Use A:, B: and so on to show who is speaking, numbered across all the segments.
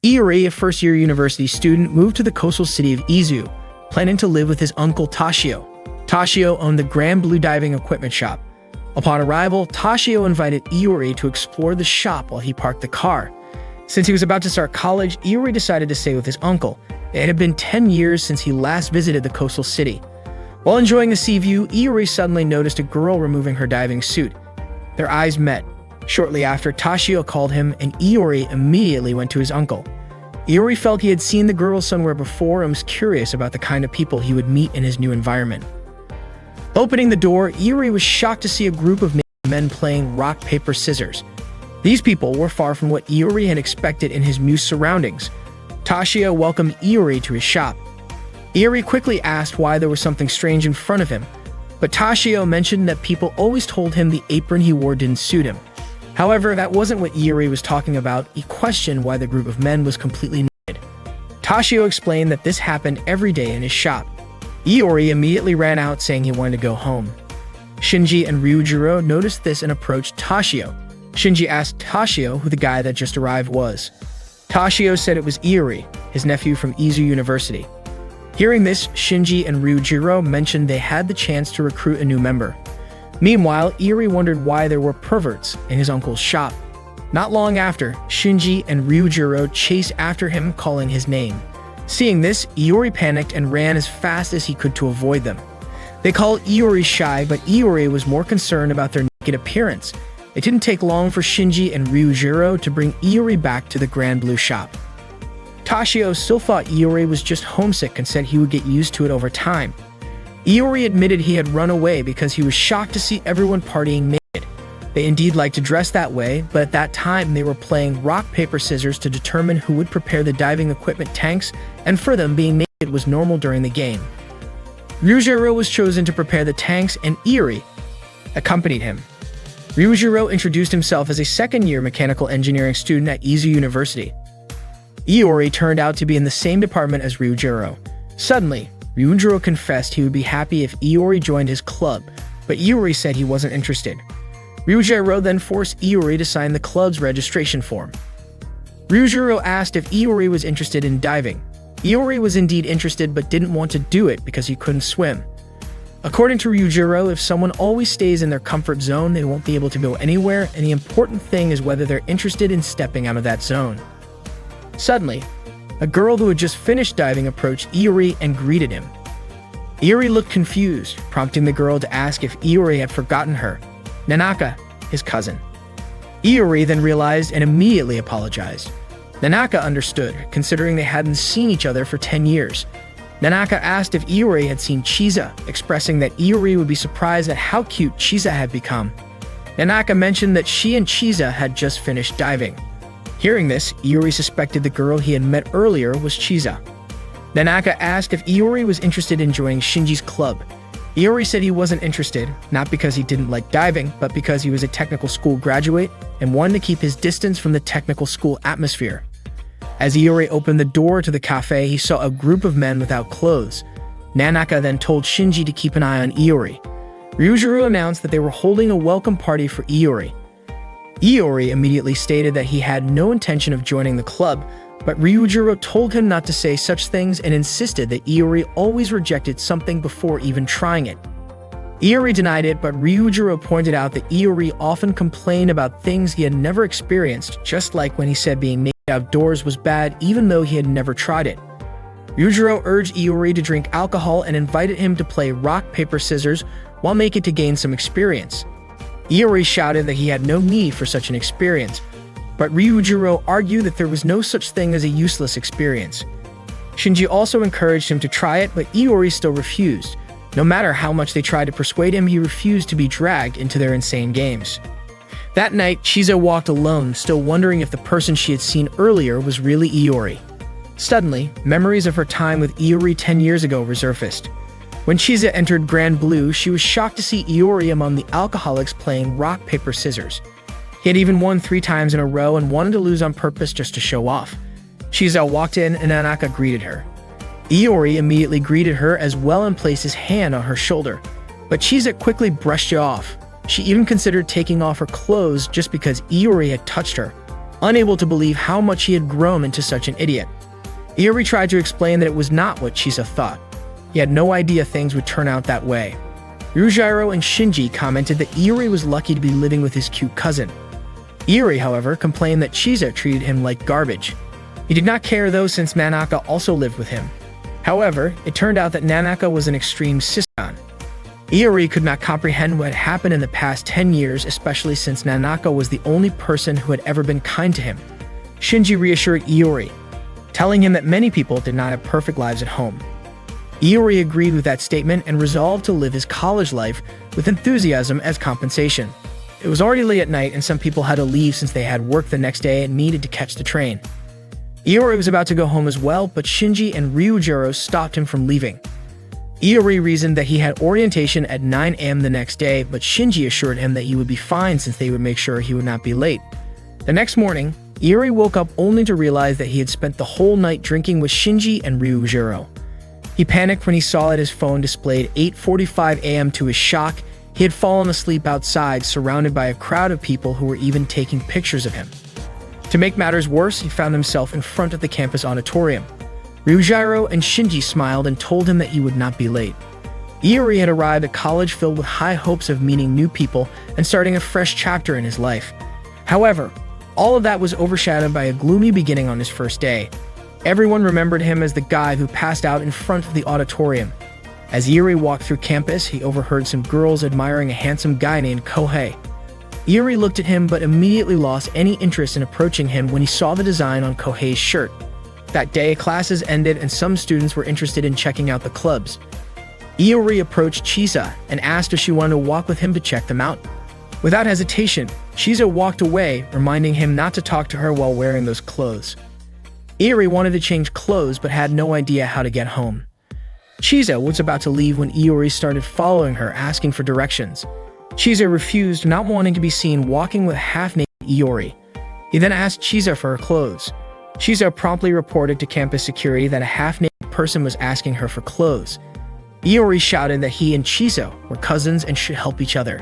A: Iori, a first-year university student, moved to the coastal city of Izu, planning to live with his uncle Tashio. Tashio owned the Grand Blue diving equipment shop. Upon arrival, Tashio invited Iori to explore the shop while he parked the car. Since he was about to start college, Iori decided to stay with his uncle. It had been 10 years since he last visited the coastal city. While enjoying the sea view, Iori suddenly noticed a girl removing her diving suit. Their eyes met. Shortly after, Tashio called him, and Iori immediately went to his uncle. Iori felt he had seen the girl somewhere before and was curious about the kind of people he would meet in his new environment. Opening the door, Iori was shocked to see a group of men playing rock, paper, scissors. These people were far from what Iori had expected in his new surroundings. Tashio welcomed Iori to his shop. Iori quickly asked why there was something strange in front of him, but Tashio mentioned that people always told him the apron he wore didn't suit him. However, that wasn't what Iori was talking about. He questioned why the group of men was completely naked. Tashio explained that this happened every day in his shop. Iori immediately ran out saying he wanted to go home. Shinji and Ryujiro noticed this and approached Tashio. Shinji asked Tashio who the guy that just arrived was. Tashio said it was Iori, his nephew from Izu University. Hearing this, Shinji and Ryujiro mentioned they had the chance to recruit a new member. Meanwhile, Iori wondered why there were perverts in his uncle's shop. Not long after, Shinji and Ryujiro chased after him, calling his name. Seeing this, Iori panicked and ran as fast as he could to avoid them. They called Iori shy, but Iori was more concerned about their naked appearance. It didn't take long for Shinji and Ryujiro to bring Iori back to the Grand Blue shop. Tashio still thought Iori was just homesick and said he would get used to it over time. Iori admitted he had run away because he was shocked to see everyone partying naked. They indeed liked to dress that way, but at that time they were playing rock, paper, scissors to determine who would prepare the diving equipment tanks, and for them, being naked was normal during the game. Ryujiro was chosen to prepare the tanks, and Iori accompanied him. Ryujiro introduced himself as a second-year mechanical engineering student at Izu University. Iori turned out to be in the same department as Ryujiro. Suddenly, Ryujiro confessed he would be happy if Iori joined his club, but Iori said he wasn't interested. Ryujiro then forced Iori to sign the club's registration form. Ryujiro asked if Iori was interested in diving. Iori was indeed interested but didn't want to do it because he couldn't swim. According to Ryujiro, if someone always stays in their comfort zone, they won't be able to go anywhere, and the important thing is whether they're interested in stepping out of that zone. Suddenly, a girl who had just finished diving approached Iori and greeted him. Iori looked confused, prompting the girl to ask if Iori had forgotten her. Nanaka, his cousin. Iori then realized and immediately apologized. Nanaka understood, considering they hadn't seen each other for 10 years. Nanaka asked if Iori had seen Chisa, expressing that Iori would be surprised at how cute Chisa had become. Nanaka mentioned that she and Chisa had just finished diving. Hearing this, Iori suspected the girl he had met earlier was Chisa. Nanaka asked if Iori was interested in joining Shinji's club. Iori said he wasn't interested, not because he didn't like diving, but because he was a technical school graduate and wanted to keep his distance from the technical school atmosphere. As Iori opened the door to the cafe, he saw a group of men without clothes. Nanaka then told Shinji to keep an eye on Iori. Ryujiro announced that they were holding a welcome party for Iori. Iori immediately stated that he had no intention of joining the club, but Ryujiro told him not to say such things and insisted that Iori always rejected something before even trying it. Iori denied it, but Ryujiro pointed out that Iori often complained about things he had never experienced, just like when he said being naked outdoors was bad even though he had never tried it. Ryujiro urged Iori to drink alcohol and invited him to play rock, paper, scissors while making to gain some experience. Iori shouted that he had no need for such an experience, but Ryujiro argued that there was no such thing as a useless experience. Shinji also encouraged him to try it, but Iori still refused. No matter how much they tried to persuade him, he refused to be dragged into their insane games. That night, Chisa walked alone, still wondering if the person she had seen earlier was really Iori. Suddenly, memories of her time with Iori 10 years ago resurfaced. When Chisa entered Grand Blue, she was shocked to see Iori among the alcoholics playing rock, paper, scissors. He had even won 3 times in a row and wanted to lose on purpose just to show off. Chisa walked in and Nanaka greeted her. Iori immediately greeted her as well and placed his hand on her shoulder, but Chisa quickly brushed it off. She even considered taking off her clothes just because Iori had touched her. unable to believe how much he had grown into such an idiot. Iori tried to explain that it was not what Chisa thought. He had no idea things would turn out that way. Ryujiro and Shinji commented that Iori was lucky to be living with his cute cousin. Iori, however, complained that Chisa treated him like garbage. He did not care though, since Nanaka also lived with him. However, it turned out that Nanaka was an extreme siscon. Iori could not comprehend what had happened in the past 10 years, especially since Nanaka was the only person who had ever been kind to him. Shinji reassured Iori, telling him that many people did not have perfect lives at home. Iori agreed with that statement and resolved to live his college life with enthusiasm as compensation. It was already late at night and some people had to leave since they had work the next day and needed to catch the train. Iori was about to go home as well, but Shinji and Ryujiro stopped him from leaving. Iori reasoned that he had orientation at 9 a.m. the next day, but Shinji assured him that he would be fine since they would make sure he would not be late. The next morning, Iori woke up only to realize that he had spent the whole night drinking with Shinji and Ryujiro. He panicked when he saw that his phone displayed 8:45 a.m. To his shock, he had fallen asleep outside, surrounded by a crowd of people who were even taking pictures of him. To make matters worse, he found himself in front of the campus auditorium. Ryujiro and Shinji smiled and told him that he would not be late. Iori had arrived at college filled with high hopes of meeting new people and starting a fresh chapter in his life. However, all of that was overshadowed by a gloomy beginning on his first day. Everyone remembered him as the guy who passed out in front of the auditorium. As Iori walked through campus, he overheard some girls admiring a handsome guy named Kohei. Iori looked at him but immediately lost any interest in approaching him when he saw the design on Kohei's shirt. That day, classes ended and some students were interested in checking out the clubs. Iori approached Chisa and asked if she wanted to walk with him to check them out. Without hesitation, Chisa walked away, reminding him not to talk to her while wearing those clothes. Iori wanted to change clothes but had no idea how to get home. Chisa was about to leave when Iori started following her, asking for directions. Chisa refused, not wanting to be seen walking with half-naked Iori. He then asked Chisa for her clothes. Chisa promptly reported to campus security that a half-naked person was asking her for clothes. Iori shouted that he and Chisa were cousins and should help each other.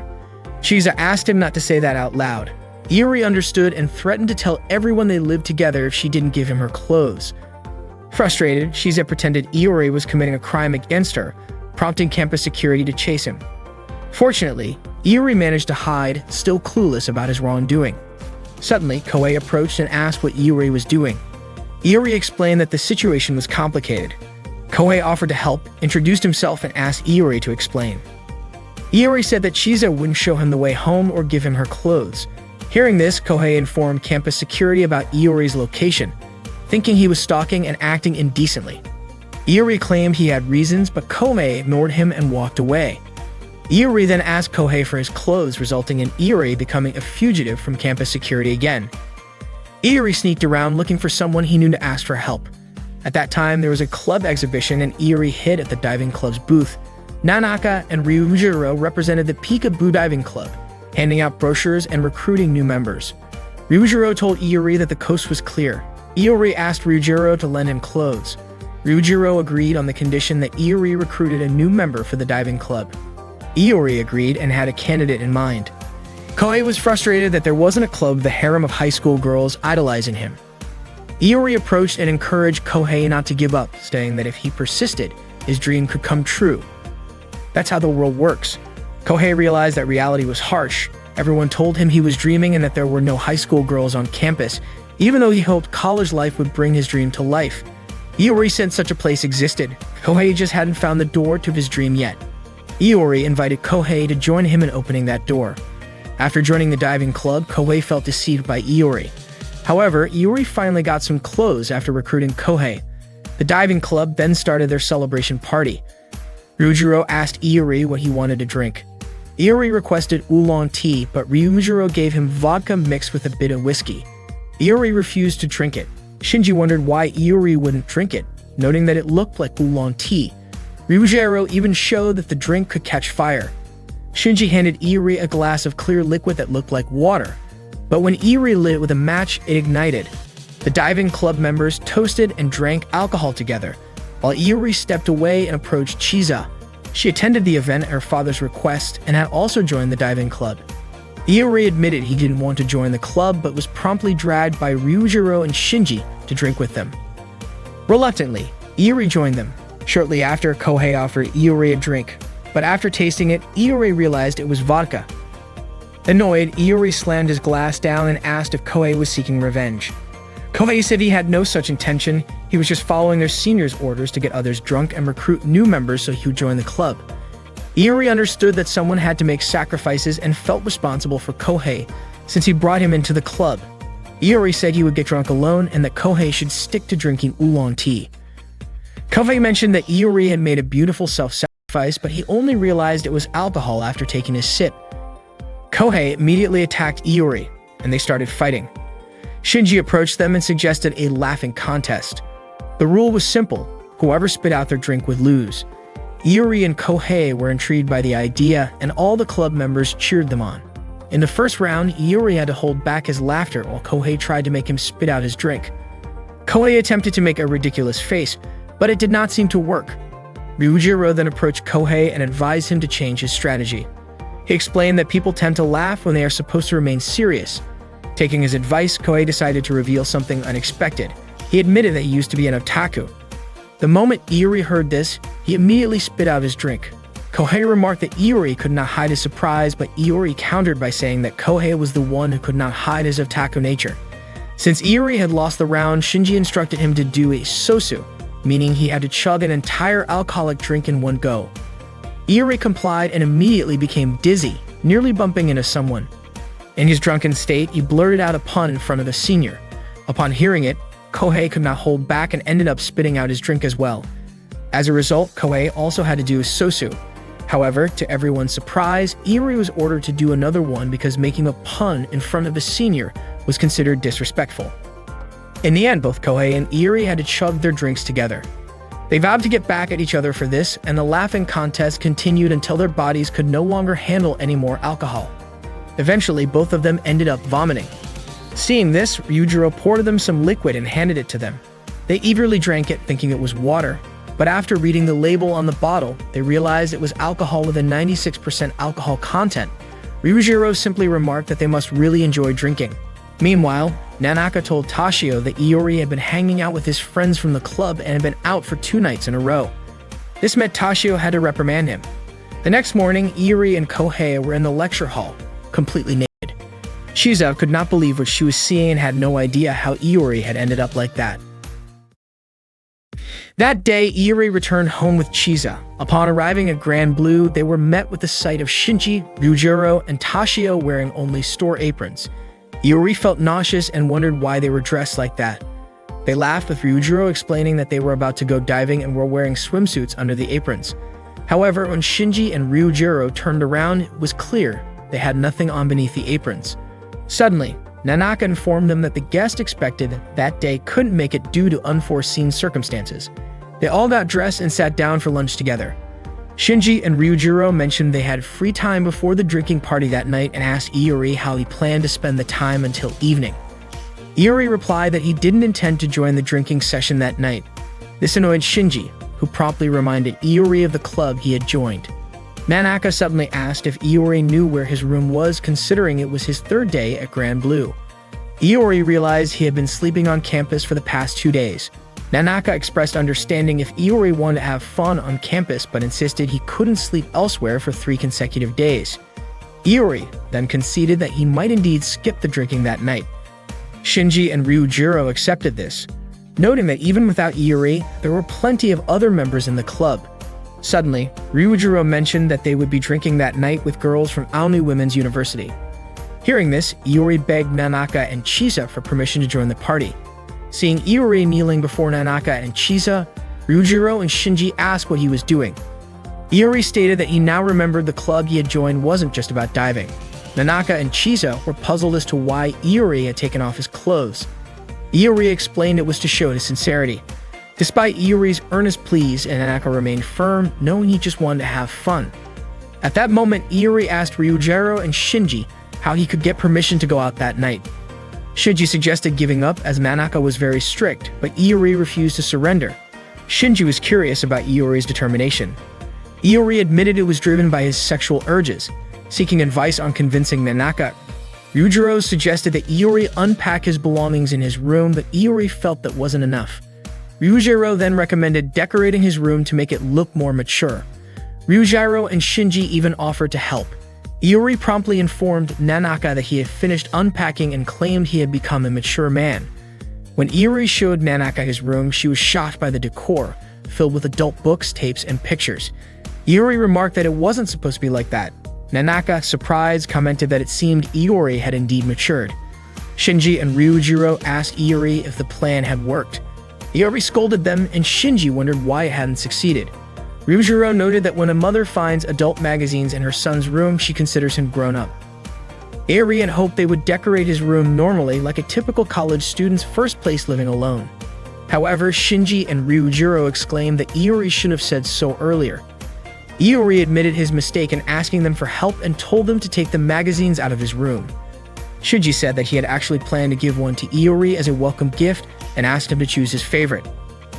A: Chisa asked him not to say that out loud. Iori understood and threatened to tell everyone they lived together if she didn't give him her clothes. Frustrated, Chisa pretended Iori was committing a crime against her, prompting campus security to chase him. Fortunately, Iori managed to hide, still clueless about his wrongdoing. Suddenly, Kohei approached and asked what Iori was doing. Iori explained that the situation was complicated. Kohei offered to help, introduced himself, and asked Iori to explain. Iori said that Chisa wouldn't show him the way home or give him her clothes. Hearing this, Kohei informed campus security about Iori's location, thinking he was stalking and acting indecently. Iori claimed he had reasons, but Kohei ignored him and walked away. Iori then asked Kohei for his clothes, resulting in Iori becoming a fugitive from campus security again. Iori sneaked around looking for someone he knew to ask for help. At that time, there was a club exhibition and Iori hid at the diving club's booth. Nanaka and Ryujiro represented the Peekaboo Diving Club, handing out brochures and recruiting new members. Ryujiro told Iori that the coast was clear. Iori asked Ryujiro to lend him clothes. Ryujiro agreed on the condition that Iori recruited a new member for the diving club. Iori agreed and had a candidate in mind. Kohei was frustrated that there wasn't a club, the harem of high school girls idolizing him. Iori approached and encouraged Kohei not to give up, saying that if he persisted, his dream could come true. That's how the world works. Kohei realized that reality was harsh. Everyone told him he was dreaming and that there were no high school girls on campus, even though he hoped college life would bring his dream to life. Iori said such a place existed. Kohei just hadn't found the door to his dream yet. Iori invited Kohei to join him in opening that door. After joining the diving club, Kohei felt deceived by Iori. However, Iori finally got some clothes after recruiting Kohei. The diving club then started their celebration party. Ryujiro asked Iori what he wanted to drink. Iori requested oolong tea, but Ryujiro gave him vodka mixed with a bit of whiskey. Iori refused to drink it. Shinji wondered why Iori wouldn't drink it, noting that it looked like oolong tea. Ryujiro even showed that the drink could catch fire. Shinji handed Iori a glass of clear liquid that looked like water, but when Iori lit it with a match, it ignited. The diving club members toasted and drank alcohol together, while Iori stepped away and approached Chisa. She attended the event at her father's request and had also joined the diving club. Iori admitted he didn't want to join the club but was promptly dragged by Ryujiro and Shinji to drink with them. Reluctantly, Iori joined them. Shortly after, Kohei offered Iori a drink, but after tasting it, Iori realized it was vodka. Annoyed, Iori slammed his glass down and asked if Kohei was seeking revenge. Kohei said he had no such intention, he was just following their seniors' orders to get others drunk and recruit new members so he would join the club. Iori understood that someone had to make sacrifices and felt responsible for Kohei since he brought him into the club. Iori said he would get drunk alone and that Kohei should stick to drinking oolong tea. Kohei mentioned that Iori had made a beautiful self-sacrifice, but he only realized it was alcohol after taking a sip. Kohei immediately attacked Iori, and they started fighting. Shinji approached them and suggested a laughing contest. The rule was simple: whoever spit out their drink would lose. Iori and Kohei were intrigued by the idea, and all the club members cheered them on. In the first round, Iori had to hold back his laughter while Kohei tried to make him spit out his drink. Kohei attempted to make a ridiculous face, but it did not seem to work. Ryujiro then approached Kohei and advised him to change his strategy. He explained that people tend to laugh when they are supposed to remain serious. Taking his advice, Kohei decided to reveal something unexpected. He admitted that he used to be an otaku. The moment Iori heard this, he immediately spit out his drink. Kohei remarked that Iori could not hide his surprise, but Iori countered by saying that Kohei was the one who could not hide his otaku nature. Since Iori had lost the round, Shinji instructed him to do a sosu, meaning he had to chug an entire alcoholic drink in one go. Iori complied and immediately became dizzy, nearly bumping into someone. In his drunken state, he blurted out a pun in front of the senior. Upon hearing it, Kohei could not hold back and ended up spitting out his drink as well. As a result, Kohei also had to do a sosu. However, to everyone's surprise, Iori was ordered to do another one because making a pun in front of a senior was considered disrespectful. In the end, both Kohei and Iori had to chug their drinks together. They vowed to get back at each other for this, and the laughing contest continued until their bodies could no longer handle any more alcohol. Eventually, both of them ended up vomiting. Seeing this, Ryujiro poured them some liquid and handed it to them. They eagerly drank it, thinking it was water, but after reading the label on the bottle, they realized it was alcohol with a 96% alcohol content. Ryujiro simply remarked that they must really enjoy drinking. Meanwhile, Nanaka told Tashio that Iori had been hanging out with his friends from the club and had been out for 2 nights in a row. This meant Tashio had to reprimand him. The next morning, Iori and Kohei were in the lecture hall, completely naked. Shiza could not believe what she was seeing and had no idea how Iori had ended up like that. That day, Iori returned home with Chiza. Upon arriving at Grand Blue, they were met with the sight of Shinji, Ryujiro, and Tashio wearing only store aprons. Iori felt nauseous and wondered why they were dressed like that. They laughed with Ryujiro, explaining that they were about to go diving and were wearing swimsuits under the aprons. However, when Shinji and Ryujiro turned around, it was clear they had nothing on beneath the aprons. Suddenly, Nanaka informed them that the guest expected that day couldn't make it due to unforeseen circumstances. They all got dressed and sat down for lunch together. Shinji and Ryujiro mentioned they had free time before the drinking party that night and asked Iori how he planned to spend the time until evening. Iori replied that he didn't intend to join the drinking session that night. This annoyed Shinji, who promptly reminded Iori of the club he had joined. Nanaka suddenly asked if Iori knew where his room was, considering it was his 3rd day at Grand Blue. Iori realized he had been sleeping on campus for the past 2 days. Nanaka expressed understanding if Iori wanted to have fun on campus but insisted he couldn't sleep elsewhere for 3 consecutive days. Iori then conceded that he might indeed skip the drinking that night. Shinji and Ryujiro accepted this, noting that even without Iori, there were plenty of other members in the club. Suddenly, Ryujiro mentioned that they would be drinking that night with girls from Aonu Women's University. Hearing this, Iori begged Nanaka and Chiza for permission to join the party. Seeing Iori kneeling before Nanaka and Chiza, Ryujiro and Shinji asked what he was doing. Iori stated that he now remembered the club he had joined wasn't just about diving. Nanaka and Chiza were puzzled as to why Iori had taken off his clothes. Iori explained it was to show his sincerity. Despite Iori's earnest pleas, Nanaka remained firm, knowing he just wanted to have fun. At that moment, Iori asked Ryujiro and Shinji how he could get permission to go out that night. Shinji suggested giving up as Nanaka was very strict, but Iori refused to surrender. Shinji was curious about Iori's determination. Iori admitted it was driven by his sexual urges. Seeking advice on convincing Nanaka, Ryujiro suggested that Iori unpack his belongings in his room, but Iori felt that wasn't enough. Ryujiro then recommended decorating his room to make it look more mature. Ryujiro and Shinji even offered to help. Iori promptly informed Nanaka that he had finished unpacking and claimed he had become a mature man. When Iori showed Nanaka his room, she was shocked by the decor, filled with adult books, tapes, and pictures. Iori remarked that it wasn't supposed to be like that. Nanaka, surprised, commented that it seemed Iori had indeed matured. Shinji and Ryujiro asked Iori if the plan had worked. Iori scolded them, and Shinji wondered why it hadn't succeeded. Ryujiro noted that when a mother finds adult magazines in her son's room, she considers him grown up. Iori had hoped they would decorate his room normally, like a typical college student's first place living alone. However, Shinji and Ryujiro exclaimed that Iori should have said so earlier. Iori admitted his mistake in asking them for help and told them to take the magazines out of his room. Shinji said that he had actually planned to give one to Iori as a welcome gift and asked him to choose his favorite.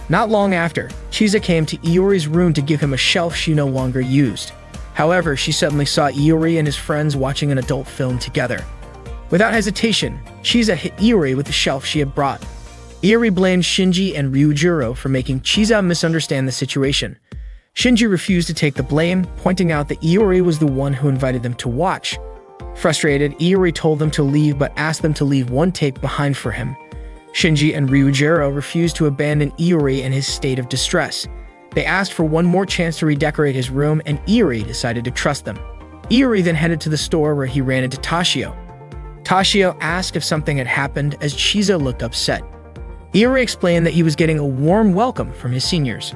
A: Not long after, Chisa came to Iori's room to give him a shelf she no longer used. However, she suddenly saw Iori and his friends watching an adult film together. Without hesitation, Chisa hit Iori with the shelf she had brought. Iori blamed Shinji and Ryujiro for making Chisa misunderstand the situation. Shinji refused to take the blame, pointing out that Iori was the one who invited them to watch. Frustrated, Iori told them to leave but asked them to leave one tape behind for him. Shinji and Ryujiro refused to abandon Iori in his state of distress. They asked for one more chance to redecorate his room, and Iori decided to trust them. Iori then headed to the store where he ran into Toshio. Toshio asked if something had happened as Chisa looked upset. Iori explained that he was getting a warm welcome from his seniors.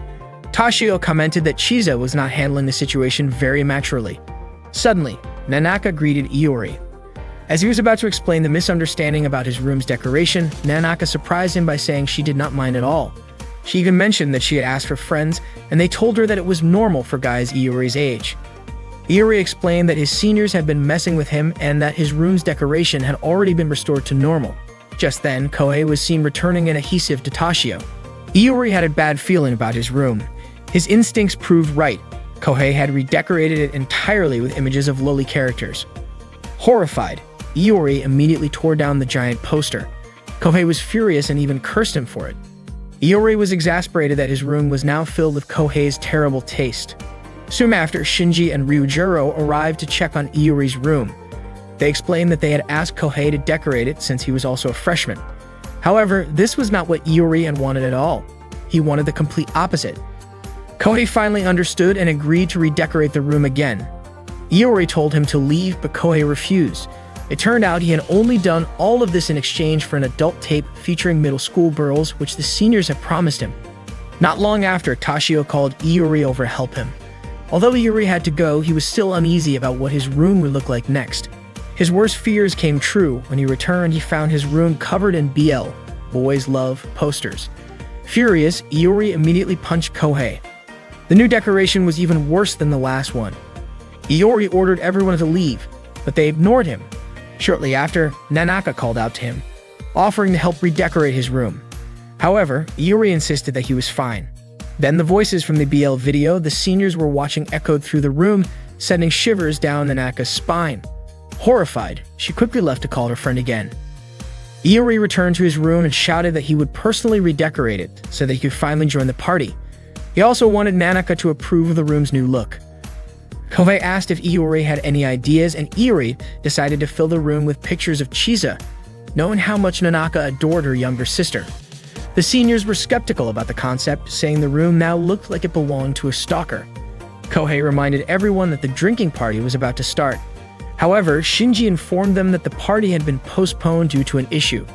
A: Toshio commented that Chisa was not handling the situation very maturely. Suddenly, Nanaka greeted Iori. As he was about to explain the misunderstanding about his room's decoration, Nanaka surprised him by saying she did not mind at all. She even mentioned that she had asked for friends, and they told her that it was normal for guys Iori's age. Iori explained that his seniors had been messing with him and that his room's decoration had already been restored to normal. Just then, Kohei was seen returning an adhesive to Toshio. Iori had a bad feeling about his room. His instincts proved right. Kohei had redecorated it entirely with images of loli characters. Horrified, Iori immediately tore down the giant poster. Kohei was furious and even cursed him for it. Iori was exasperated that his room was now filled with Kohei's terrible taste. Soon after, Shinji and Ryujiro arrived to check on Iori's room. They explained that they had asked Kohei to decorate it since he was also a freshman. However, this was not what Iori had wanted at all. He wanted the complete opposite. Kohei finally understood and agreed to redecorate the room again. Iori told him to leave, but Kohei refused. It turned out he had only done all of this in exchange for an adult tape featuring middle school girls, which the seniors had promised him. Not long after, Toshio called Iori over to help him. Although Iori had to go, he was still uneasy about what his room would look like next. His worst fears came true. When he returned, he found his room covered in BL, Boys Love, posters. Furious, Iori immediately punched Kohei. The new decoration was even worse than the last one. Iori ordered everyone to leave, but they ignored him. Shortly after, Nanaka called out to him, offering to help redecorate his room. However, Iori insisted that he was fine. Then the voices from the BL video the seniors were watching echoed through the room, sending shivers down Nanaka's spine. Horrified, she quickly left to call her friend again. Iori returned to his room and shouted that he would personally redecorate it so that he could finally join the party. He also wanted Nanaka to approve of the room's new look. Kohei asked if Iori had any ideas, and Iori decided to fill the room with pictures of Chisa, knowing how much Nanaka adored her younger sister. The seniors were skeptical about the concept, saying the room now looked like it belonged to a stalker. Kohei reminded everyone that the drinking party was about to start. However, Shinji informed them that the party had been postponed due to an issue.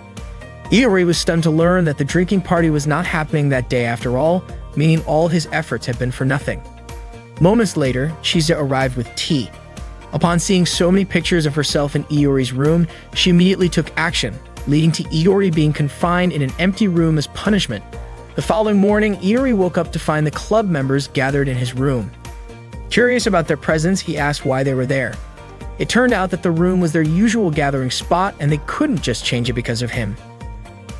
A: Iori was stunned to learn that the drinking party was not happening that day after all, meaning all his efforts had been for nothing. Moments later, Chisa arrived with tea. Upon seeing so many pictures of herself in Iori's room, she immediately took action, leading to Iori being confined in an empty room as punishment. The following morning, Iori woke up to find the club members gathered in his room. Curious about their presence, he asked why they were there. It turned out that the room was their usual gathering spot and they couldn't just change it because of him.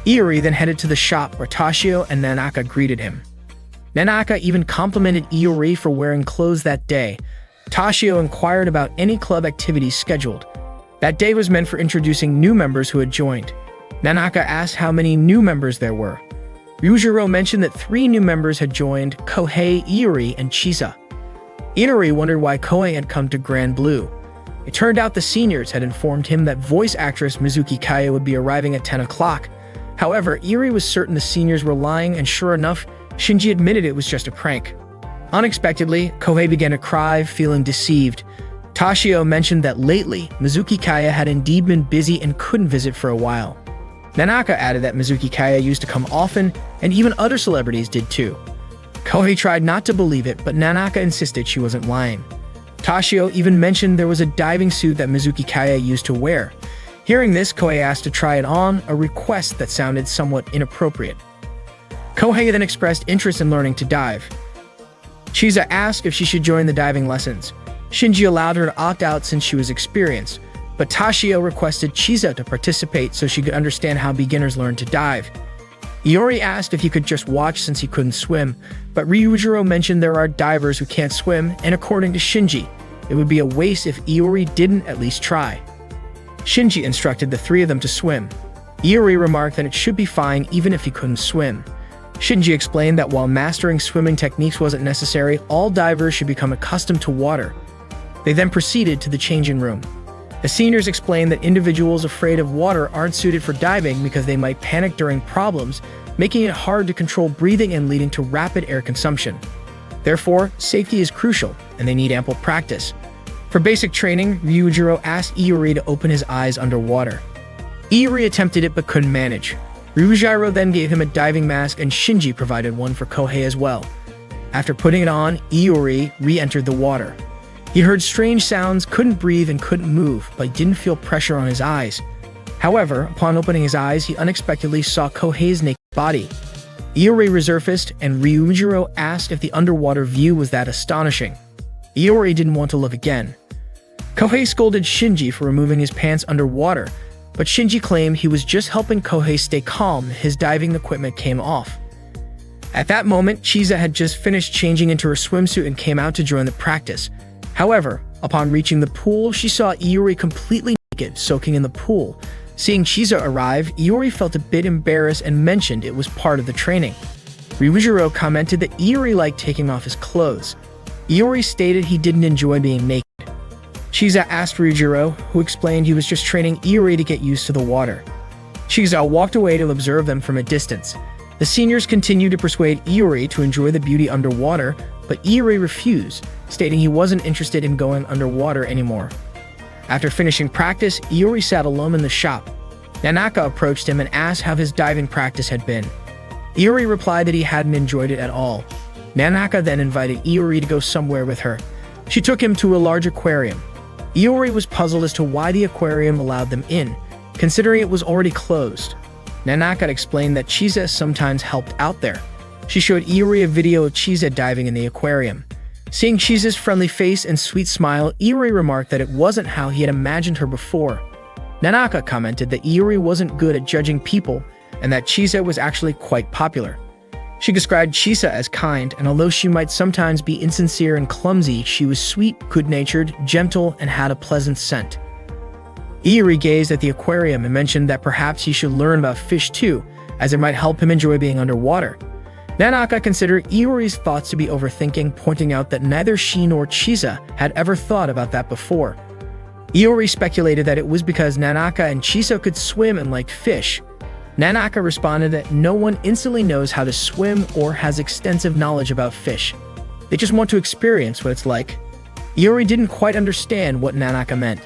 A: Iori then headed to the shop where Toshio and Nanaka greeted him. Nanaka even complimented Iori for wearing clothes that day. Toshio inquired about any club activities scheduled. That day was meant for introducing new members who had joined. Nanaka asked how many new members there were. Ryujiro mentioned that 3 new members had joined: Kohei, Iori, and Chisa. Iori wondered why Kohei had come to Grand Blue. It turned out the seniors had informed him that voice actress Mizuki Kaya would be arriving at 10 o'clock. However, Iori was certain the seniors were lying, and sure enough, Shinji admitted it was just a prank. Unexpectedly, Kohei began to cry, feeling deceived. Toshio mentioned that lately, Mizuki Kaya had indeed been busy and couldn't visit for a while. Nanaka added that Mizuki Kaya used to come often, and even other celebrities did too. Kohei tried not to believe it, but Nanaka insisted she wasn't lying. Toshio even mentioned there was a diving suit that Mizuki Kaya used to wear. Hearing this, Kohei asked to try it on, a request that sounded somewhat inappropriate. Kohei then expressed interest in learning to dive. Chisa asked if she should join the diving lessons. Shinji allowed her to opt out since she was experienced, but Toshio requested Chisa to participate so she could understand how beginners learn to dive. Iori asked if he could just watch since he couldn't swim, but Ryujiro mentioned there are divers who can't swim, and according to Shinji, it would be a waste if Iori didn't at least try. Shinji instructed the 3 of them to swim. Iori remarked that it should be fine even if he couldn't swim. Shinji explained that while mastering swimming techniques wasn't necessary, all divers should become accustomed to water. They then proceeded to the changing room. The seniors explained that individuals afraid of water aren't suited for diving because they might panic during problems, making it hard to control breathing and leading to rapid air consumption. Therefore, safety is crucial, and they need ample practice. For basic training, Ryujiro asked Iori to open his eyes underwater. Iori attempted it but couldn't manage. Ryujiro then gave him a diving mask, and Shinji provided one for Kohei as well. After putting it on, Iori re-entered the water. He heard strange sounds, couldn't breathe, and couldn't move, but didn't feel pressure on his eyes. However, upon opening his eyes, he unexpectedly saw Kohei's naked body. Iori resurfaced, and Ryujiro asked if the underwater view was that astonishing. Iori didn't want to look again. Kohei scolded Shinji for removing his pants underwater, but Shinji claimed he was just helping Kohei stay calm. His diving equipment came off. At that moment, Chisa had just finished changing into her swimsuit and came out to join the practice. However, upon reaching the pool, she saw Iori completely naked, soaking in the pool. Seeing Chisa arrive, Iori felt a bit embarrassed and mentioned it was part of the training. Ryujiro commented that Iori liked taking off his clothes. Iori stated he didn't enjoy being naked. Chisa asked Ryujiro, who explained he was just training Iori to get used to the water. Chisa walked away to observe them from a distance. The seniors continued to persuade Iori to enjoy the beauty underwater, but Iori refused, stating he wasn't interested in going underwater anymore. After finishing practice, Iori sat alone in the shop. Nanaka approached him and asked how his diving practice had been. Iori replied that he hadn't enjoyed it at all. Nanaka then invited Iori to go somewhere with her. She took him to a large aquarium. Iori was puzzled as to why the aquarium allowed them in, considering it was already closed. Nanaka explained that Chisa sometimes helped out there. She showed Iori a video of Chisa diving in the aquarium. Seeing Chisa's friendly face and sweet smile, Iori remarked that it wasn't how he had imagined her before. Nanaka commented that Iori wasn't good at judging people and that Chisa was actually quite popular. She described Chisa as kind, and although she might sometimes be insincere and clumsy, she was sweet, good-natured, gentle, and had a pleasant scent. Iori gazed at the aquarium and mentioned that perhaps he should learn about fish too, as it might help him enjoy being underwater. Nanaka considered Iori's thoughts to be overthinking, pointing out that neither she nor Chisa had ever thought about that before. Iori speculated that it was because Nanaka and Chisa could swim and liked fish. Nanaka responded that no one instantly knows how to swim or has extensive knowledge about fish. They just want to experience what it's like. Iori didn't quite understand what Nanaka meant.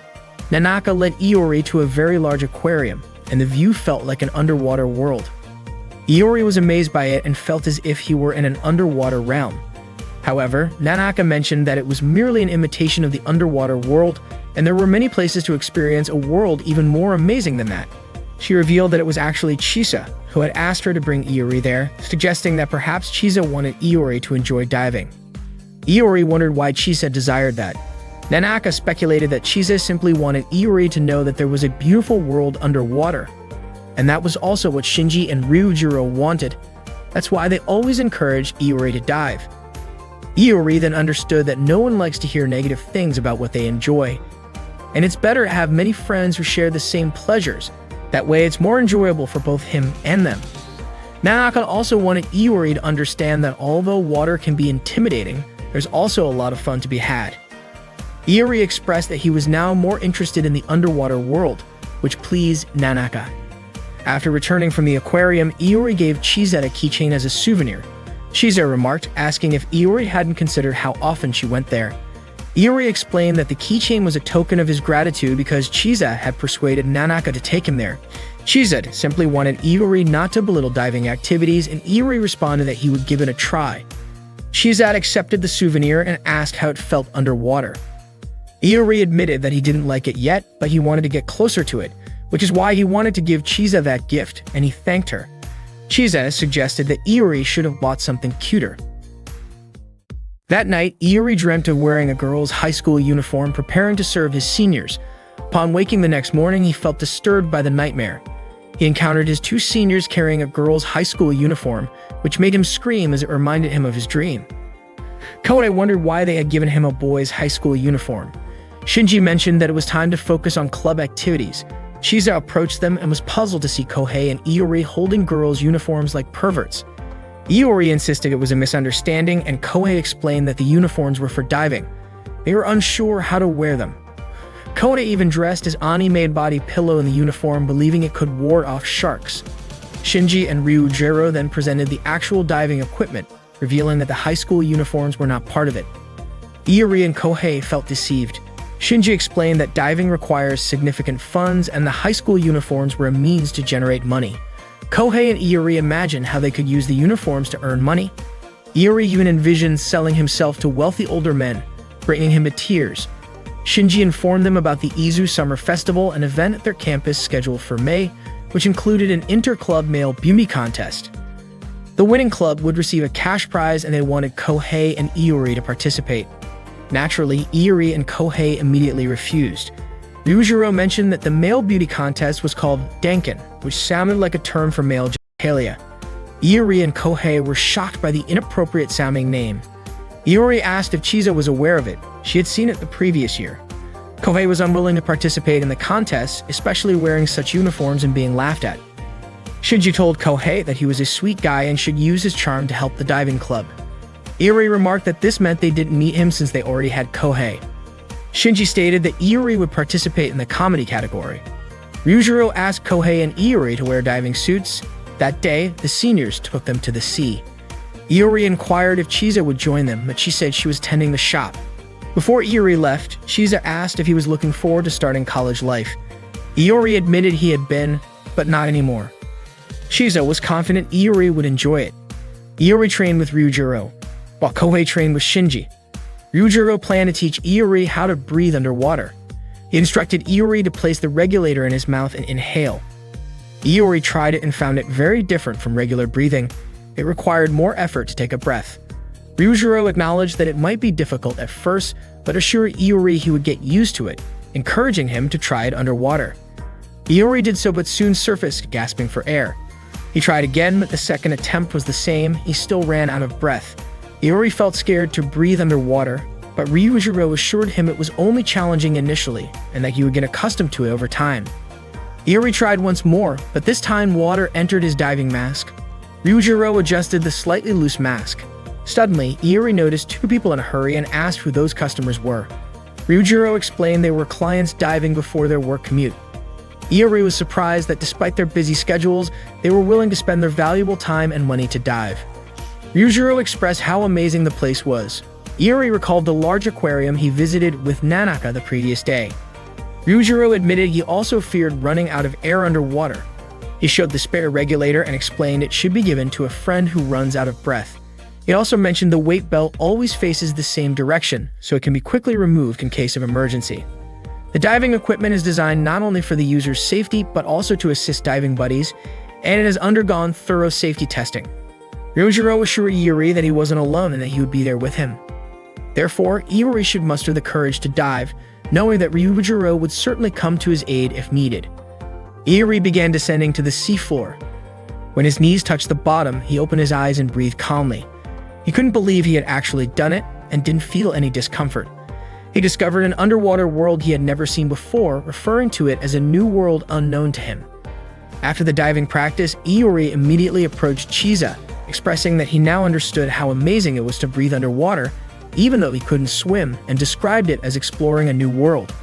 A: Nanaka led Iori to a very large aquarium, and the view felt like an underwater world. Iori was amazed by it and felt as if he were in an underwater realm. However, Nanaka mentioned that it was merely an imitation of the underwater world, and there were many places to experience a world even more amazing than that. She revealed that it was actually Chisa who had asked her to bring Iori there, suggesting that perhaps Chisa wanted Iori to enjoy diving. Iori wondered why Chisa desired that. Nanaka speculated that Chisa simply wanted Iori to know that there was a beautiful world underwater. And that was also what Shinji and Ryujiro wanted. That's why they always encouraged Iori to dive. Iori then understood that no one likes to hear negative things about what they enjoy, and it's better to have many friends who share the same pleasures. That way it's more enjoyable for both him and them. Nanaka also wanted Iori to understand that although water can be intimidating, there's also a lot of fun to be had. Iori expressed that he was now more interested in the underwater world, which pleased Nanaka. After returning from the aquarium, Iori gave Chizette a keychain as a souvenir. Chizette remarked, asking if Iori hadn't considered how often she went there. Iori explained that the keychain was a token of his gratitude because Chizette had persuaded Nanaka to take him there. Chizette simply wanted Iori not to belittle diving activities, and Iori responded that he would give it a try. Chizette accepted the souvenir and asked how it felt underwater. Iori admitted that he didn't like it yet, but he wanted to get closer to it, which is why he wanted to give Chizette that gift, and he thanked her. Chizette suggested that Iori should have bought something cuter. That night, Iori dreamt of wearing a girl's high school uniform preparing to serve his seniors. Upon waking the next morning, he felt disturbed by the nightmare. He encountered his two seniors carrying a girl's high school uniform, which made him scream as it reminded him of his dream. Kohei wondered why they had given him a boy's high school uniform. Shinji mentioned that it was time to focus on club activities. Chizette approached them and was puzzled to see Kohei and Iori holding girls' uniforms like perverts. Iori insisted it was a misunderstanding, and Kohei explained that the uniforms were for diving. They were unsure how to wear them. Kohei even dressed his Ani-made body pillow in the uniform, believing it could ward off sharks. Shinji and Ryujiro then presented the actual diving equipment, revealing that the high school uniforms were not part of it. Iori and Kohei felt deceived. Shinji explained that diving requires significant funds, and the high school uniforms were a means to generate money. Kohei and Iori imagined how they could use the uniforms to earn money. Iori even envisioned selling himself to wealthy older men, bringing him to tears. Shinji informed them about the Izu Summer Festival, an event at their campus scheduled for May, which included an inter-club male beauty contest. The winning club would receive a cash prize, and they wanted Kohei and Iori to participate. Naturally, Iori and Kohei immediately refused. Ryujiro mentioned that the male beauty contest was called Danken, which sounded like a term for male genitalia. Iori and Kohei were shocked by the inappropriate sounding name. Iori asked if Chizette was aware of it. She had seen it the previous year. Kohei was unwilling to participate in the contest, especially wearing such uniforms and being laughed at. Shinji told Kohei that he was a sweet guy and should use his charm to help the diving club. Iori remarked that this meant they didn't meet him since they already had Kohei. Shinji stated that Iori would participate in the comedy category. Ryujiro asked Kohei and Iori to wear diving suits. That day, the seniors took them to the sea. Iori inquired if Chizette would join them, but she said she was tending the shop. Before Iori left, Chizette asked if he was looking forward to starting college life. Iori admitted he had been, but not anymore. Chizette was confident Iori would enjoy it. Iori trained with Ryujiro, while Kohei trained with Shinji. Ryujiro planned to teach Iori how to breathe underwater. He instructed Iori to place the regulator in his mouth and inhale. Iori tried it and found it very different from regular breathing. It required more effort to take a breath. Ryujiro acknowledged that it might be difficult at first, but assured Iori he would get used to it, encouraging him to try it underwater. Iori did so but soon surfaced, gasping for air. He tried again, but the second attempt was the same. He still ran out of breath. Iori felt scared to breathe underwater, but Ryujiro assured him it was only challenging initially and that he would get accustomed to it over time. Iori tried once more, but this time water entered his diving mask. Ryujiro adjusted the slightly loose mask. Suddenly, Iori noticed two people in a hurry and asked who those customers were. Ryujiro explained they were clients diving before their work commute. Iori was surprised that despite their busy schedules, they were willing to spend their valuable time and money to dive. Ryujiro expressed how amazing the place was. Iori recalled the large aquarium he visited with Nanaka the previous day. Ryujiro admitted he also feared running out of air underwater. He showed the spare regulator and explained it should be given to a friend who runs out of breath. He also mentioned the weight belt always faces the same direction, so it can be quickly removed in case of emergency. The diving equipment is designed not only for the user's safety, but also to assist diving buddies, and it has undergone thorough safety testing. Ryujiro assured Iori that he wasn't alone and that he would be there with him. Therefore, Iori should muster the courage to dive, knowing that Ryujiro would certainly come to his aid if needed. Iori began descending to the seafloor. When his knees touched the bottom, he opened his eyes and breathed calmly. He couldn't believe he had actually done it and didn't feel any discomfort. He discovered an underwater world he had never seen before, referring to it as a new world unknown to him. After the diving practice, Iori immediately approached Chisa, expressing that he now understood how amazing it was to breathe underwater, even though he couldn't swim, and described it as exploring a new world.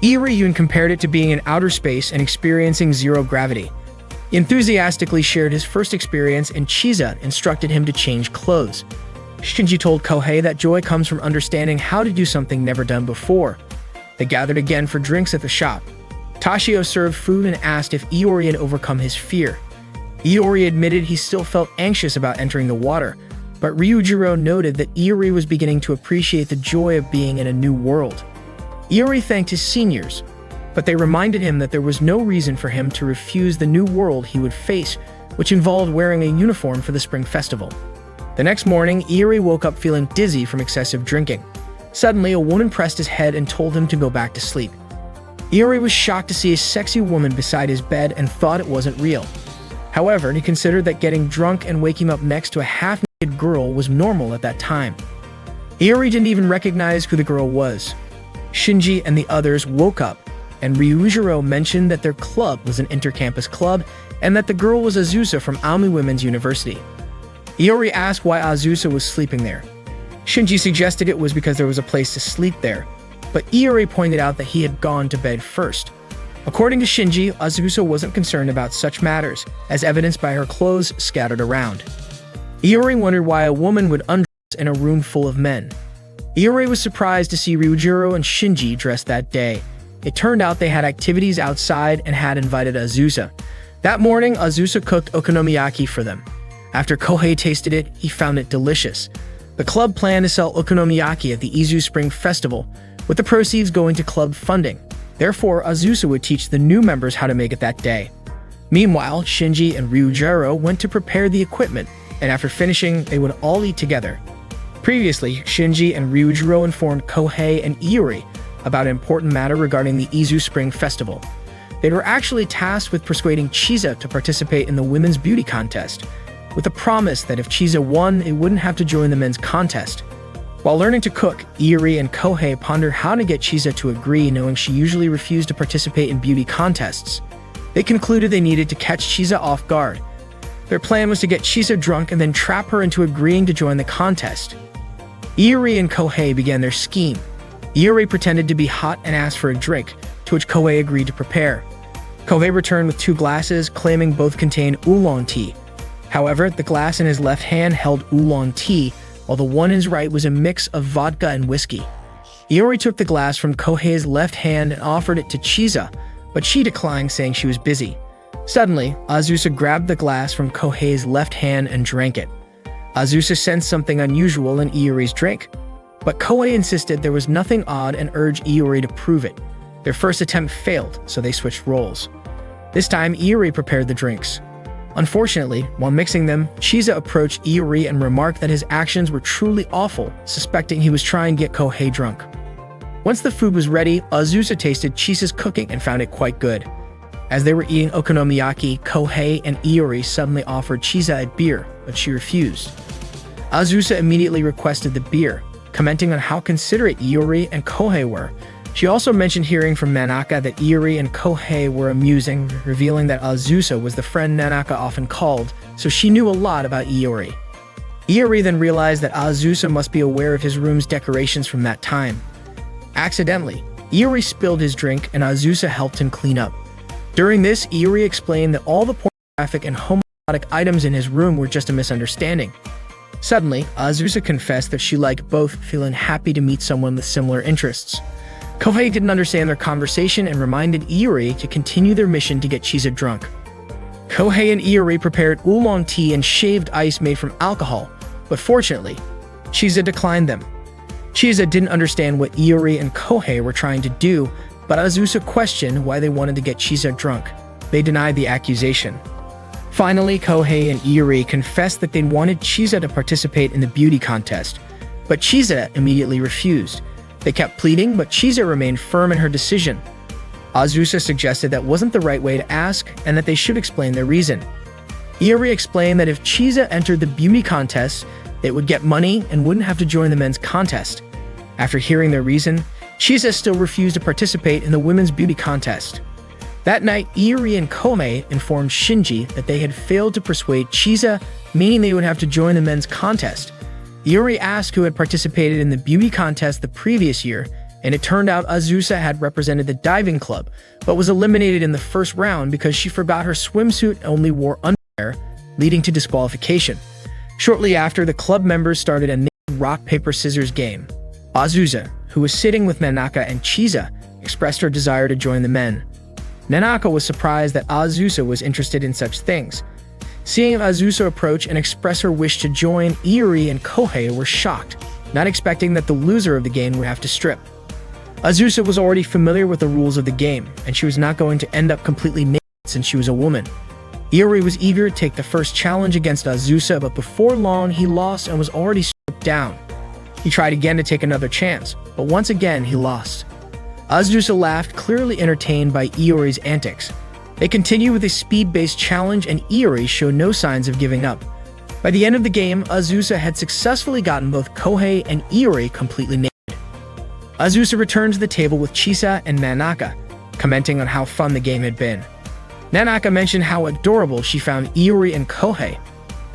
A: Iori even compared it to being in outer space and experiencing zero gravity. He enthusiastically shared his first experience, and Chisa instructed him to change clothes. Shinji told Kohei that joy comes from understanding how to do something never done before. They gathered again for drinks at the shop. Tashio served food and asked if Iori had overcome his fear. Iori admitted he still felt anxious about entering the water, but Ryujiro noted that Iori was beginning to appreciate the joy of being in a new world. Iori thanked his seniors, but they reminded him that there was no reason for him to refuse the new world he would face, which involved wearing a uniform for the Spring Festival. The next morning, Iori woke up feeling dizzy from excessive drinking. Suddenly, a woman pressed his head and told him to go back to sleep. Iori was shocked to see a sexy woman beside his bed and thought it wasn't real. However, he considered that getting drunk and waking up next to a half-naked girl was normal at that time. Iori didn't even recognize who the girl was. Shinji and the others woke up, and Ryujiro mentioned that their club was an inter-campus club and that the girl was Azusa from Aomui Women's University. Iori asked why Azusa was sleeping there. Shinji suggested it was because there was a place to sleep there, but Iori pointed out that he had gone to bed first. According to Shinji, Azusa wasn't concerned about such matters, as evidenced by her clothes scattered around. Iori wondered why a woman would undress in a room full of men. Iori was surprised to see Ryujiro and Shinji dressed that day. It turned out they had activities outside and had invited Azusa. That morning, Azusa cooked okonomiyaki for them. After Kohei tasted it, he found it delicious. The club planned to sell okonomiyaki at the Izu Spring Festival, with the proceeds going to club funding. Therefore, Azusa would teach the new members how to make it that day. Meanwhile, Shinji and Ryujiro went to prepare the equipment, and after finishing, they would all eat together. Previously, Shinji and Ryujiro informed Kohei and Iori about an important matter regarding the Izu Spring Festival. They were actually tasked with persuading Chisa to participate in the women's beauty contest, with the promise that if Chisa won, it wouldn't have to join the men's contest. While learning to cook, Iori and Kohei pondered how to get Chisa to agree, knowing she usually refused to participate in beauty contests. They concluded they needed to catch Chisa off guard. Their plan was to get Chisa drunk and then trap her into agreeing to join the contest. Iori and Kohei began their scheme. Iori pretended to be hot and asked for a drink, to which Kohei agreed to prepare. Kohei returned with 2 glasses, claiming both contained oolong tea. However, the glass in his left hand held oolong tea, while the one in his right was a mix of vodka and whiskey. Iori took the glass from Kohei's left hand and offered it to Chisa, but she declined, saying she was busy. Suddenly, Azusa grabbed the glass from Kohei's left hand and drank it. Azusa sensed something unusual in Iori's drink, but Kohei insisted there was nothing odd and urged Iori to prove it. Their first attempt failed, so they switched roles. This time, Iori prepared the drinks. Unfortunately, while mixing them, Chisa approached Iori and remarked that his actions were truly awful, suspecting he was trying to get Kohei drunk. Once the food was ready, Azusa tasted Chisa's cooking and found it quite good. As they were eating okonomiyaki, Kohei and Iori suddenly offered Chisa a beer, but she refused. Azusa immediately requested the beer, commenting on how considerate Iori and Kohei were. She also mentioned hearing from Nanaka that Iori and Kohei were amusing, revealing that Azusa was the friend Nanaka often called, so she knew a lot about Iori. Iori then realized that Azusa must be aware of his room's decorations from that time. Accidentally, Iori spilled his drink and Azusa helped him clean up. During this, Iori explained that all the pornographic and homoerotic items in his room were just a misunderstanding. Suddenly, Azusa confessed that she liked both, feeling happy to meet someone with similar interests. Kohei didn't understand their conversation and reminded Iori to continue their mission to get Chisa drunk. Kohei and Iori prepared oolong tea and shaved ice made from alcohol, but fortunately, Chisa declined them. Chisa didn't understand what Iori and Kohei were trying to do, but Azusa questioned why they wanted to get Chisa drunk. They denied the accusation. Finally, Kohei and Iori confessed that they wanted Chisa to participate in the beauty contest, but Chisa immediately refused. They kept pleading, but Chisa remained firm in her decision. Azusa suggested that wasn't the right way to ask, and that they should explain their reason. Iori explained that if Chisa entered the beauty contest, They would get money and wouldn't have to join the men's contest. After hearing their reason, Chisa still refused to participate in the women's beauty contest. That night, Iori and Kohei informed Shinji that they had failed to persuade Chisa, meaning they would have to join the men's contest. Iori asked who had participated in the beauty contest the previous year, and it turned out Azusa had represented the diving club, but was eliminated in the first round because she forgot her swimsuit and only wore underwear, leading to disqualification. Shortly after, the club members started a rock, paper, scissors game. Azusa, who was sitting with Nanaka and Chisa, expressed her desire to join the men. Nanaka was surprised that Azusa was interested in such things. Seeing Azusa approach and express her wish to join, Iori and Kohei were shocked, not expecting that the loser of the game would have to strip. Azusa was already familiar with the rules of the game, and she was not going to end up completely naked since she was a woman. Iori was eager to take the first challenge against Azusa, but before long he lost and was already stripped down. He tried again to take another chance, but once again he lost. Azusa laughed, clearly entertained by Iori's antics. They continued with a speed-based challenge, and Iori showed no signs of giving up. By the end of the game, Azusa had successfully gotten both Kohei and Iori completely naked. Azusa returned to the table with Chisa and Nanaka, commenting on how fun the game had been. Nanaka mentioned how adorable she found Iori and Kohei,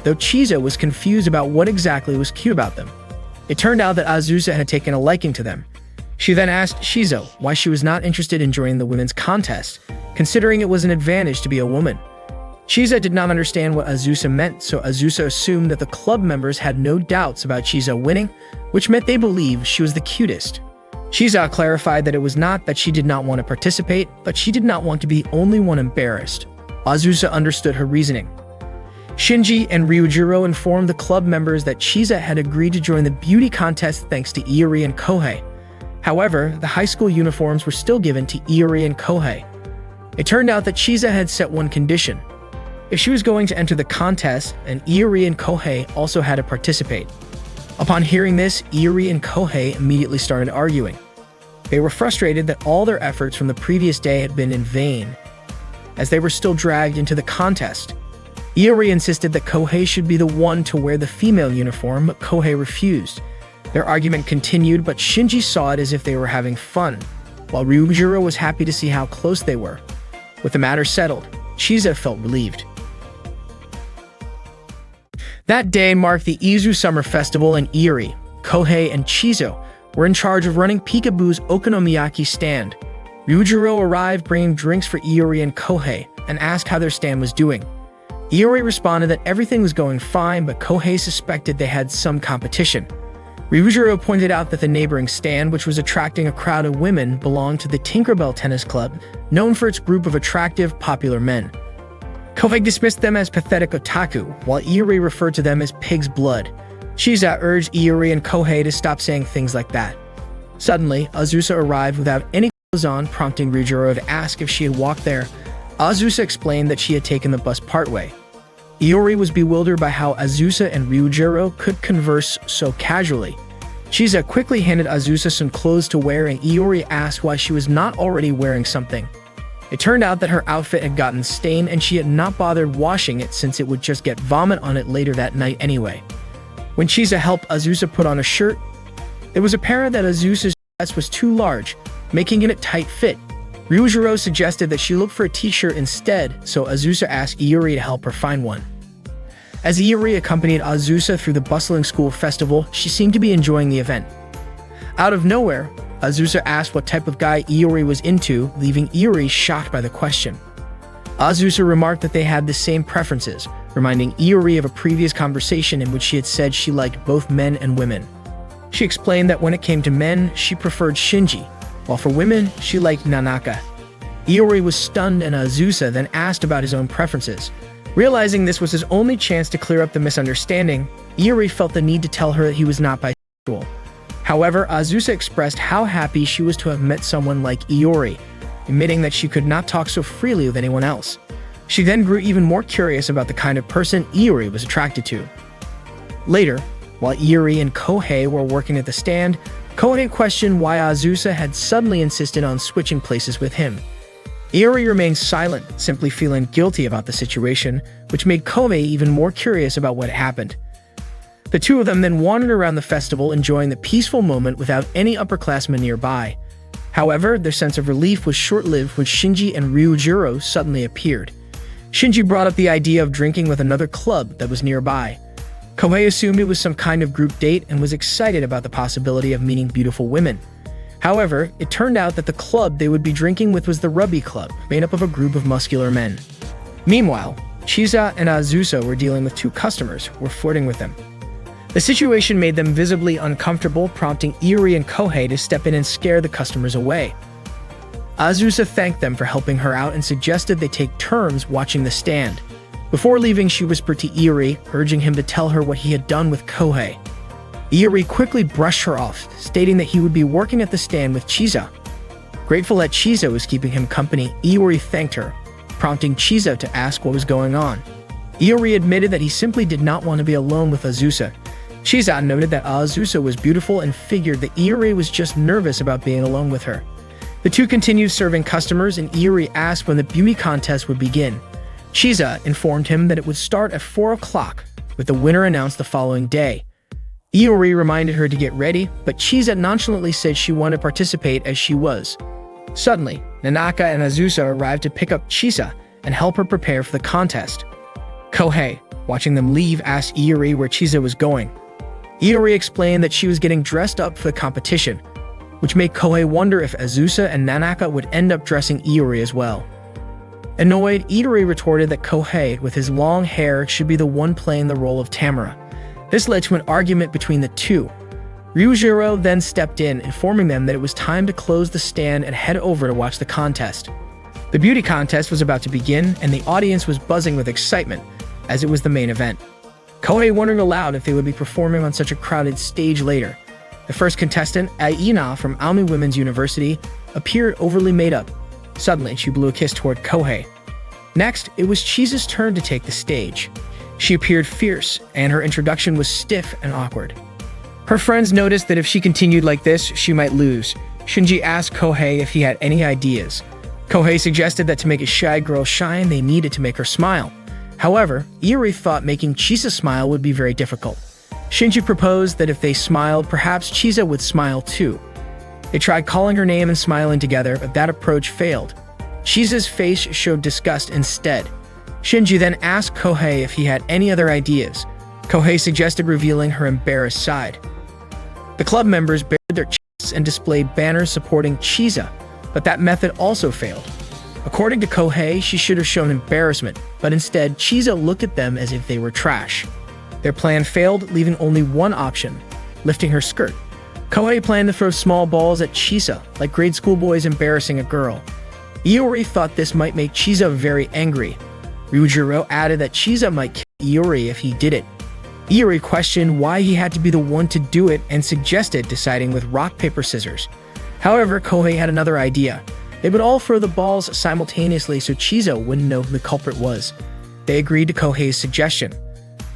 A: though Chisa was confused about what exactly was cute about them. It turned out that Azusa had taken a liking to them. She then asked Shizo why she was not interested in joining the women's contest, considering it was an advantage to be a woman. Chisa did not understand what Azusa meant, so Azusa assumed that the club members had no doubts about Chisa winning, which meant they believed she was the cutest. Chisa clarified that it was not that she did not want to participate, but she did not want to be the only one embarrassed. Azusa understood her reasoning. Shinji and Ryujiro informed the club members that Chisa had agreed to join the beauty contest thanks to Iori and Kohei. However, the high school uniforms were still given to Iori and Kohei. It turned out that Chisa had set one condition. If she was going to enter the contest, and Iori and Kohei also had to participate. Upon hearing this, Iori and Kohei immediately started arguing. They were frustrated that all their efforts from the previous day had been in vain, as they were still dragged into the contest. Iori insisted that Kohei should be the one to wear the female uniform, but Kohei refused. Their argument continued, but Shinji saw it as if they were having fun, while Ryujiro was happy to see how close they were. With the matter settled, Chisa felt relieved. That day marked the Izu Summer Festival, and Iori, Kohei, and Chizo were in charge of running Peekaboo's Okonomiyaki stand. Ryujiro arrived bringing drinks for Iori and Kohei and asked how their stand was doing. Iori responded that everything was going fine, but Kohei suspected they had some competition. Ryujiro pointed out that the neighboring stand, which was attracting a crowd of women, belonged to the Tinkerbell Tennis Club, known for its group of attractive, popular men. Kohei dismissed them as pathetic otaku, while Iori referred to them as pig's blood. Chisa urged Iori and Kohei to stop saying things like that. Suddenly, Azusa arrived without any clothes on, prompting Ryujiro to ask if she had walked there. Azusa explained that she had taken the bus partway. Iori was bewildered by how Azusa and Ryujiro could converse so casually. Chisa quickly handed Azusa some clothes to wear, and Iori asked why she was not already wearing something. It turned out that her outfit had gotten stained and she had not bothered washing it since it would just get vomit on it later that night anyway. When Chisa helped Azusa put on a shirt, it was apparent that Azusa's dress was too large, making it a tight fit. Ryujiro suggested that she look for a t-shirt instead, so Azusa asked Iori to help her find one. As Iori accompanied Azusa through the bustling school festival, she seemed to be enjoying the event. Out of nowhere, Azusa asked what type of guy Iori was into, leaving Iori shocked by the question. Azusa remarked that they had the same preferences, reminding Iori of a previous conversation in which she had said she liked both men and women. She explained that when it came to men, she preferred Shinji, while for women, she liked Nanaka. Iori was stunned, and Azusa then asked about his own preferences. Realizing this was his only chance to clear up the misunderstanding, Iori felt the need to tell her that he was not bisexual. However, Azusa expressed how happy she was to have met someone like Iori, admitting that she could not talk so freely with anyone else. She then grew even more curious about the kind of person Iori was attracted to. Later, while Iori and Kohei were working at the stand, Kohei questioned why Azusa had suddenly insisted on switching places with him. Iori remained silent, simply feeling guilty about the situation, which made Kohei even more curious about what happened. The two of them then wandered around the festival, enjoying the peaceful moment without any upperclassmen nearby. However, their sense of relief was short-lived when Shinji and Ryujiro suddenly appeared. Shinji brought up the idea of drinking with another club that was nearby. Kohei assumed it was some kind of group date and was excited about the possibility of meeting beautiful women. However, it turned out that the club they would be drinking with was the Rugby Club, made up of a group of muscular men. Meanwhile, Chisa and Azusa were dealing with two customers who were flirting with them. The situation made them visibly uncomfortable, prompting Iori and Kohei to step in and scare the customers away. Azusa thanked them for helping her out and suggested they take turns watching the stand. Before leaving, she whispered to Iori, urging him to tell her what he had done with Kohei. Iori quickly brushed her off, stating that he would be working at the stand with Chisa. Grateful that Chisa was keeping him company, Iori thanked her, prompting Chisa to ask what was going on. Iori admitted that he simply did not want to be alone with Azusa. Chisa noted that Azusa was beautiful and figured that Iori was just nervous about being alone with her. The two continued serving customers, and Iori asked when the beauty contest would begin. Chisa informed him that it would start at 4 o'clock, with the winner announced the following day. Iori reminded her to get ready, but Chisa nonchalantly said she wanted to participate as she was. Suddenly, Nanaka and Azusa arrived to pick up Chisa and help her prepare for the contest. Kohei, watching them leave, asked Iori where Chisa was going. Iori explained that she was getting dressed up for the competition, which made Kohei wonder if Azusa and Nanaka would end up dressing Iori as well. Annoyed, Iori retorted that Kohei, with his long hair, should be the one playing the role of Tamara. This led to an argument between the two. Ryujiro then stepped in, informing them that it was time to close the stand and head over to watch the contest. The beauty contest was about to begin, and the audience was buzzing with excitement, as it was the main event. Kohei wondered aloud if they would be performing on such a crowded stage later. The first contestant, Aina from Aomi Women's University, appeared overly made up. Suddenly, she blew a kiss toward Kohei. Next, it was Chisa's turn to take the stage. She appeared fierce, and her introduction was stiff and awkward. Her friends noticed that if she continued like this, she might lose. Shinji asked Kohei if he had any ideas. Kohei suggested that to make a shy girl shine, they needed to make her smile. However, Iori thought making Chisa smile would be very difficult. Shinji proposed that if they smiled, perhaps Chisa would smile too. They tried calling her name and smiling together, but that approach failed. Chisa's face showed disgust instead. Shinji then asked Kohei if he had any other ideas. Kohei suggested revealing her embarrassed side. The club members bared their chests and displayed banners supporting Chisa, but that method also failed. According to Kohei, she should have shown embarrassment, but instead, Chisa looked at them as if they were trash. Their plan failed, leaving only one option, lifting her skirt. Kohei planned to throw small balls at Chisa, like grade school boys embarrassing a girl. Iori thought this might make Chisa very angry. Ryujiro added that Chisa might kill Iori if he did it. Iori questioned why he had to be the one to do it and suggested deciding with rock, paper, scissors. However, Kohei had another idea. They would all throw the balls simultaneously so Chisa wouldn't know who the culprit was. They agreed to Kohei's suggestion.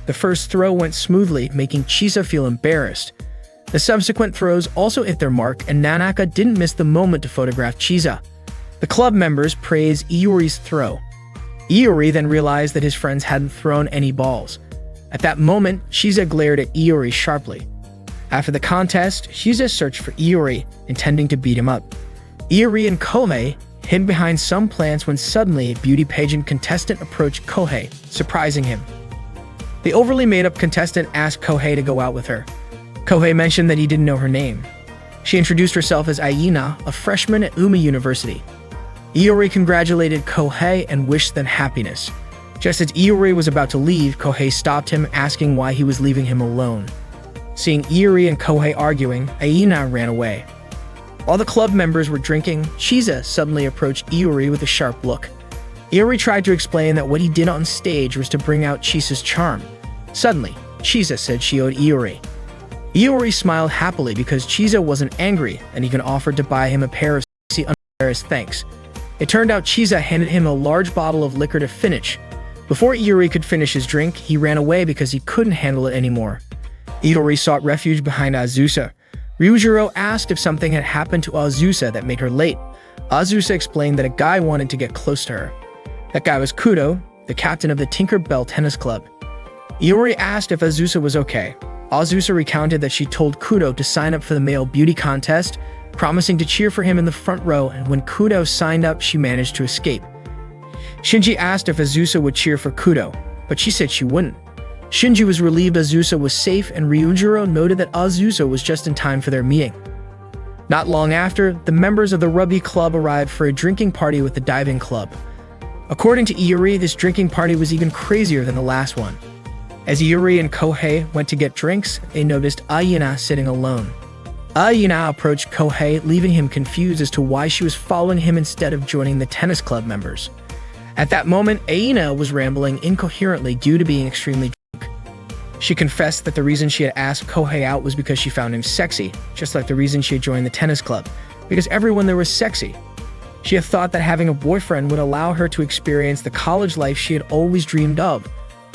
A: The first throw went smoothly, making Chisa feel embarrassed. The subsequent throws also hit their mark, and Nanaka didn't miss the moment to photograph Chisa. The club members praised Iori's throw. Iori then realized that his friends hadn't thrown any balls. At that moment, Chisa glared at Iori sharply. After the contest, Chisa searched for Iori, intending to beat him up. Iori and Kohei hid behind some plants when suddenly a beauty pageant contestant approached Kohei, surprising him. The overly made-up contestant asked Kohei to go out with her. Kohei mentioned that he didn't know her name. She introduced herself as Aina, a freshman at Umi University. Iori congratulated Kohei and wished them happiness. Just as Iori was about to leave, Kohei stopped him, asking why he was leaving him alone. Seeing Iori and Kohei arguing, Aina ran away. While the club members were drinking, Chisa suddenly approached Iori with a sharp look. Iori tried to explain that what he did on stage was to bring out Chisa's charm. Suddenly, Chisa said she owed Iori. Iori smiled happily because Chisa wasn't angry and even offered to buy him a pair of sexy underwear as thanks. It turned out Chisa handed him a large bottle of liquor to finish. Before Iori could finish his drink, he ran away because he couldn't handle it anymore. Iori sought refuge behind Azusa. Ryujiro asked if something had happened to Azusa that made her late. Azusa explained that a guy wanted to get close to her. That guy was Kudo, the captain of the Tinker Bell Tennis Club. Iori asked if Azusa was okay. Azusa recounted that she told Kudo to sign up for the male beauty contest, promising to cheer for him in the front row, and when Kudo signed up, she managed to escape. Shinji asked if Azusa would cheer for Kudo, but she said she wouldn't. Shinji was relieved Azusa was safe, and Ryujiro noted that Azusa was just in time for their meeting. Not long after, the members of the Rugby Club arrived for a drinking party with the diving club. According to Iori, this drinking party was even crazier than the last one. As Iori and Kohei went to get drinks, they noticed Aina sitting alone. Aina approached Kohei, leaving him confused as to why she was following him instead of joining the tennis club members. At that moment, Aina was rambling incoherently due to being extremely drunk. She confessed that the reason she had asked Kohei out was because she found him sexy, just like the reason she had joined the tennis club, because everyone there was sexy. She had thought that having a boyfriend would allow her to experience the college life she had always dreamed of,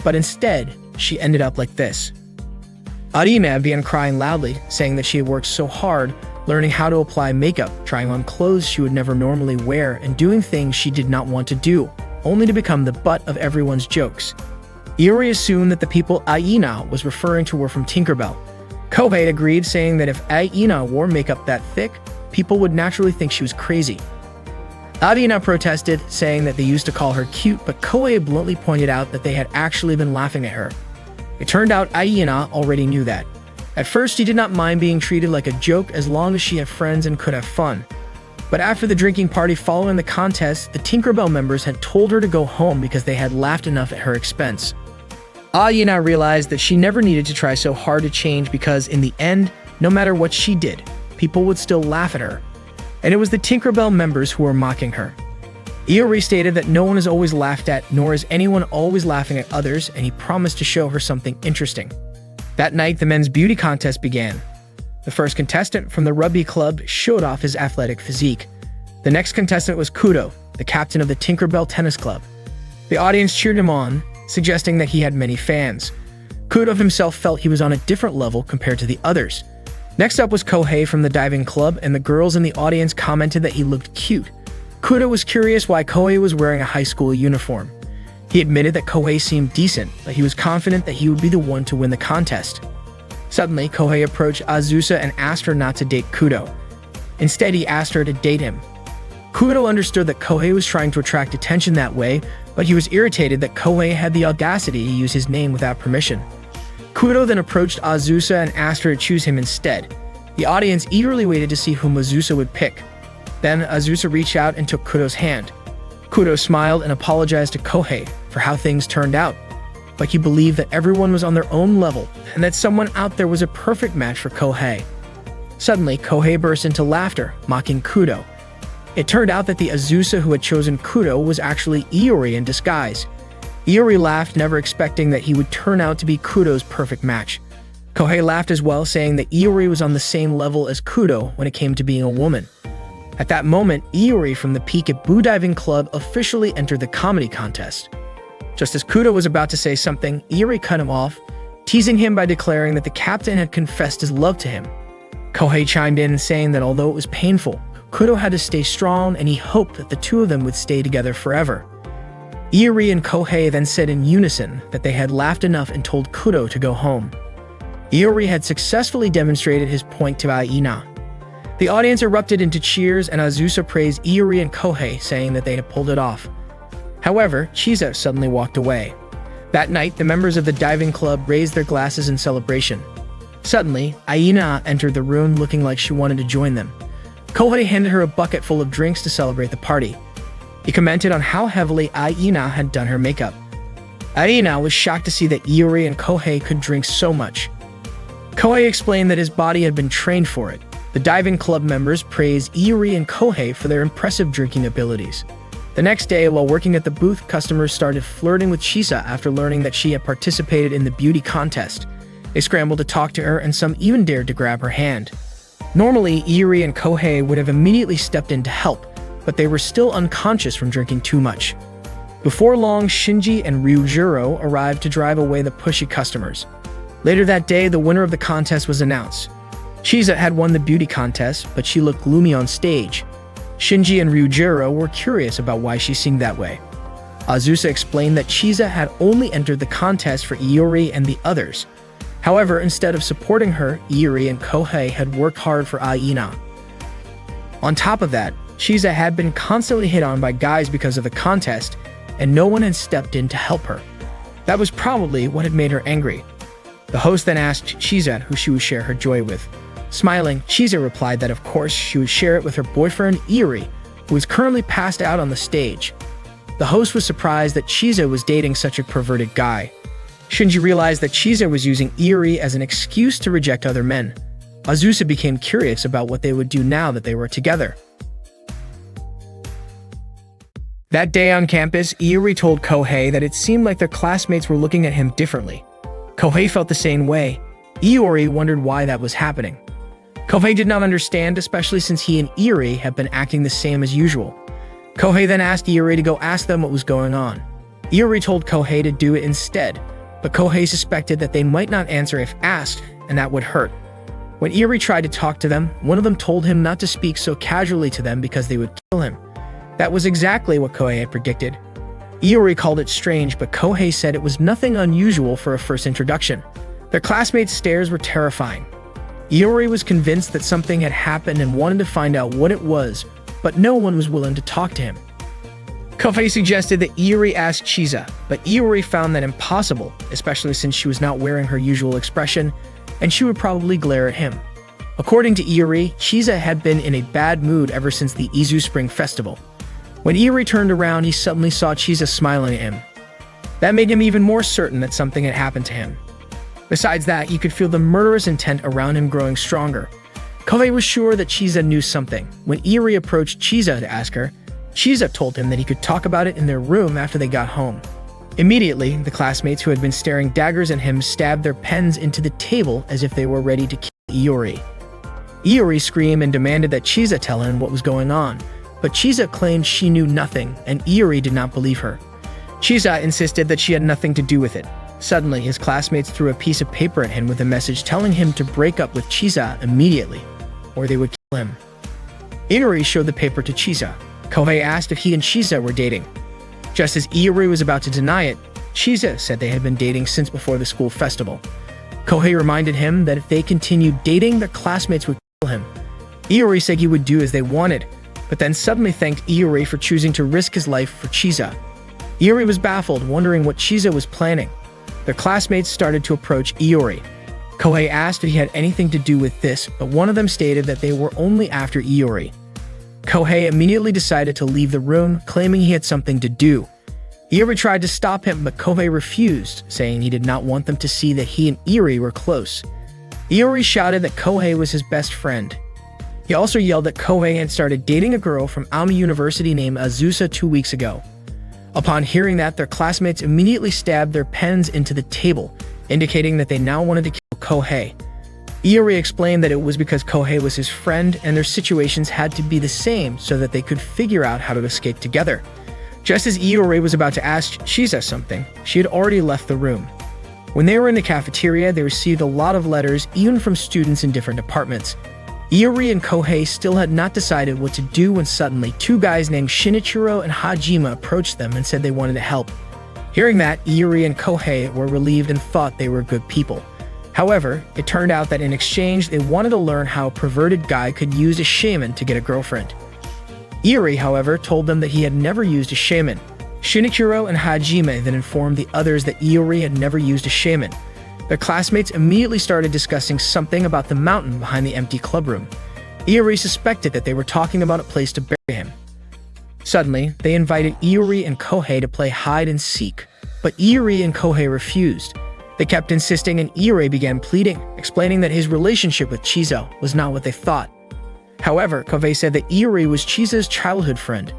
A: but instead, she ended up like this. Arina began crying loudly, saying that she had worked so hard, learning how to apply makeup, trying on clothes she would never normally wear, and doing things she did not want to do, only to become the butt of everyone's jokes. Iori assumed that the people Aina was referring to were from Tinkerbell. Kohei agreed, saying that if Aina wore makeup that thick, people would naturally think she was crazy. Aina protested, saying that they used to call her cute, but Kohei bluntly pointed out that they had actually been laughing at her. It turned out Aina already knew that. At first, she did not mind being treated like a joke as long as she had friends and could have fun. But after the drinking party following the contest, the Tinkerbell members had told her to go home because they had laughed enough at her expense. Aina realized that she never needed to try so hard to change because, in the end, no matter what she did, people would still laugh at her. And it was the Tinkerbell members who were mocking her. Iori stated that no one is always laughed at, nor is anyone always laughing at others, and he promised to show her something interesting. That night, the men's beauty contest began. The first contestant from the Rugby Club showed off his athletic physique. The next contestant was Kudo, the captain of the Tinkerbell Tennis Club. The audience cheered him on, suggesting that he had many fans. Kudo himself felt he was on a different level compared to the others. Next up was Kohei from the diving club, and the girls in the audience commented that he looked cute. Kudo was curious why Kohei was wearing a high school uniform. He admitted that Kohei seemed decent, but he was confident that he would be the one to win the contest. Suddenly, Kohei approached Azusa and asked her not to date Kudo. Instead, he asked her to date him. Kudo understood that Kohei was trying to attract attention that way, but he was irritated that Kohei had the audacity to use his name without permission. Kudo then approached Azusa and asked her to choose him instead. The audience eagerly waited to see whom Azusa would pick. Then Azusa reached out and took Kudo's hand. Kudo smiled and apologized to Kohei for how things turned out, like he believed that everyone was on their own level and that someone out there was a perfect match for Kohei. Suddenly, Kohei burst into laughter, mocking Kudo. It turned out that the Azusa who had chosen Kudo was actually Iori in disguise. Iori laughed, never expecting that he would turn out to be Kudo's perfect match. Kohei laughed as well, saying that Iori was on the same level as Kudo when it came to being a woman. At that moment, Iori from the Peek-a-Boo Diving Club officially entered the comedy contest. Just as Kudo was about to say something, Iori cut him off, teasing him by declaring that the captain had confessed his love to him. Kohei chimed in, saying that although it was painful, Kudo had to stay strong and he hoped that the two of them would stay together forever. Iori and Kohei then said in unison that they had laughed enough and told Kudo to go home. Iori had successfully demonstrated his point to Aina. The audience erupted into cheers and Azusa praised Iori and Kohei, saying that they had pulled it off. However, Chisa suddenly walked away. That night, the members of the diving club raised their glasses in celebration. Suddenly, Aina entered the room looking like she wanted to join them. Kohei handed her a bucket full of drinks to celebrate the party. He commented on how heavily Aina had done her makeup. Aina was shocked to see that Iori and Kohei could drink so much. Kohei explained that his body had been trained for it. The diving club members praised Iori and Kohei for their impressive drinking abilities. The next day, while working at the booth, customers started flirting with Chisa after learning that she had participated in the beauty contest. They scrambled to talk to her and some even dared to grab her hand. Normally, Iori and Kohei would have immediately stepped in to help, but they were still unconscious from drinking too much. Before long, Shinji and Ryujiro arrived to drive away the pushy customers. Later that day, the winner of the contest was announced. Chisa had won the beauty contest, but she looked gloomy on stage. Shinji and Ryujiro were curious about why she seemed that way. Azusa explained that Chisa had only entered the contest for Iori and the others. However, instead of supporting her, Iori and Kohei had worked hard for Aina. On top of that, Chisa had been constantly hit on by guys because of the contest, and no one had stepped in to help her. That was probably what had made her angry. The host then asked Chisa who she would share her joy with. Smiling, Chisa replied that of course she would share it with her boyfriend Iori, who was currently passed out on the stage. The host was surprised that Chisa was dating such a perverted guy. Shinji realized that Chisa was using Iori as an excuse to reject other men. Azusa became curious about what they would do now that they were together. That day on campus, Iori told Kohei that it seemed like their classmates were looking at him differently. Kohei felt the same way. Iori wondered why that was happening. Kohei did not understand, especially since he and Iori had been acting the same as usual. Kohei then asked Iori to go ask them what was going on. Iori told Kohei to do it instead, but Kohei suspected that they might not answer if asked, and that would hurt. When Iori tried to talk to them, one of them told him not to speak so casually to them because they would kill him. That was exactly what Kohei had predicted. Iori called it strange, but Kohei said it was nothing unusual for a first introduction. Their classmates' stares were terrifying. Iori was convinced that something had happened and wanted to find out what it was, but no one was willing to talk to him. Kohei suggested that Iori ask Chisa, but Iori found that impossible, especially since she was not wearing her usual expression, and she would probably glare at him. According to Iori, Chisa had been in a bad mood ever since the Izu Spring Festival. When Iori turned around, he suddenly saw Chisa smiling at him. That made him even more certain that something had happened to him. Besides that, he could feel the murderous intent around him growing stronger. Kohei was sure that Chisa knew something. When Iori approached Chisa to ask her, Chisa told him that he could talk about it in their room after they got home. Immediately, the classmates who had been staring daggers at him stabbed their pens into the table as if they were ready to kill Iori. Iori screamed and demanded that Chisa tell him what was going on, but Chisa claimed she knew nothing, and Iori did not believe her. Chisa insisted that she had nothing to do with it. Suddenly, his classmates threw a piece of paper at him with a message telling him to break up with Chisa immediately, or they would kill him. Iori showed the paper to Chisa. Kohei asked if he and Chisa were dating. Just as Iori was about to deny it, Chisa said they had been dating since before the school festival. Kohei reminded him that if they continued dating, their classmates would kill him. Iori said he would do as they wanted, but then suddenly thanked Iori for choosing to risk his life for Chisa. Iori was baffled, wondering what Chisa was planning. Their classmates started to approach Iori. Kohei asked if he had anything to do with this, but one of them stated that they were only after Iori. Kohei immediately decided to leave the room, claiming he had something to do. Iori tried to stop him, but Kohei refused, saying he did not want them to see that he and Iori were close. Iori shouted that Kohei was his best friend. He also yelled that Kohei had started dating a girl from Aomori University named Azusa 2 weeks ago. Upon hearing that, their classmates immediately stabbed their pens into the table, indicating that they now wanted to kill Kohei. Iori explained that it was because Kohei was his friend and their situations had to be the same so that they could figure out how to escape together. Just as Iori was about to ask Chisa something, she had already left the room. When they were in the cafeteria, they received a lot of letters, even from students in different departments. Iori and Kohei still had not decided what to do when suddenly 2 guys named Shinichiro and Hajime approached them and said they wanted to help. Hearing that, Iori and Kohei were relieved and thought they were good people. However, it turned out that in exchange, they wanted to learn how a perverted guy could use a shaman to get a girlfriend. Iori, however, told them that he had never used a shaman. Shinichiro and Hajime then informed the others that Iori had never used a shaman. Their classmates immediately started discussing something about the mountain behind the empty clubroom. Iori suspected that they were talking about a place to bury him. Suddenly, they invited Iori and Kohei to play hide and seek, but Iori and Kohei refused. They kept insisting and Iori began pleading, explaining that his relationship with Chisa was not what they thought. However, Kohei said that Iori was Chisa's childhood friend.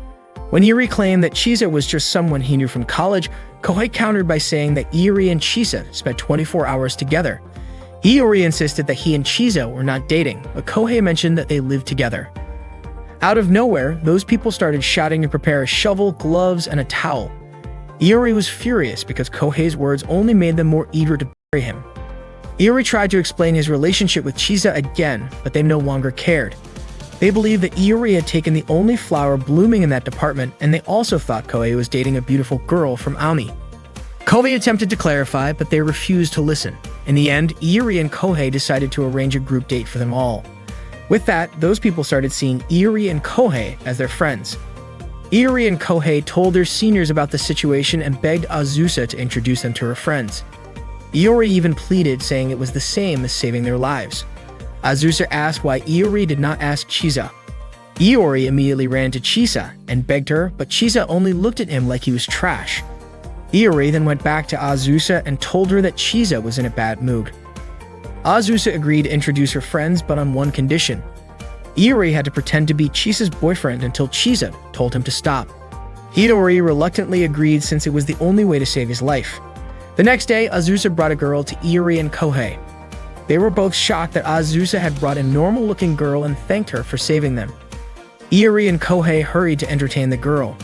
A: When Iori claimed that Chisa was just someone he knew from college, Kohei countered by saying that Iori and Chisa spent 24 hours together. Iori insisted that he and Chisa were not dating, but Kohei mentioned that they lived together. Out of nowhere, those people started shouting to prepare a shovel, gloves, and a towel. Iori was furious because Kohei's words only made them more eager to bury him. Iori tried to explain his relationship with Chisa again, but they no longer cared. They believed that Iori had taken the only flower blooming in that department, and they also thought Kohei was dating a beautiful girl from Aomori. Kohei attempted to clarify, but they refused to listen. In the end, Iori and Kohei decided to arrange a group date for them all. With that, those people started seeing Iori and Kohei as their friends. Iori and Kohei told their seniors about the situation and begged Azusa to introduce them to her friends. Iori even pleaded, saying it was the same as saving their lives. Azusa asked why Iori did not ask Chisa. Iori immediately ran to Chisa and begged her, but Chisa only looked at him like he was trash. Iori then went back to Azusa and told her that Chisa was in a bad mood. Azusa agreed to introduce her friends, but on one condition. Iori had to pretend to be Chisa's boyfriend until Chisa told him to stop. Hidori reluctantly agreed since it was the only way to save his life. The next day, Azusa brought a girl to Iori and Kohei. They were both shocked that Azusa had brought a normal-looking girl and thanked her for saving them. Iori and Kohei hurried to entertain the girl.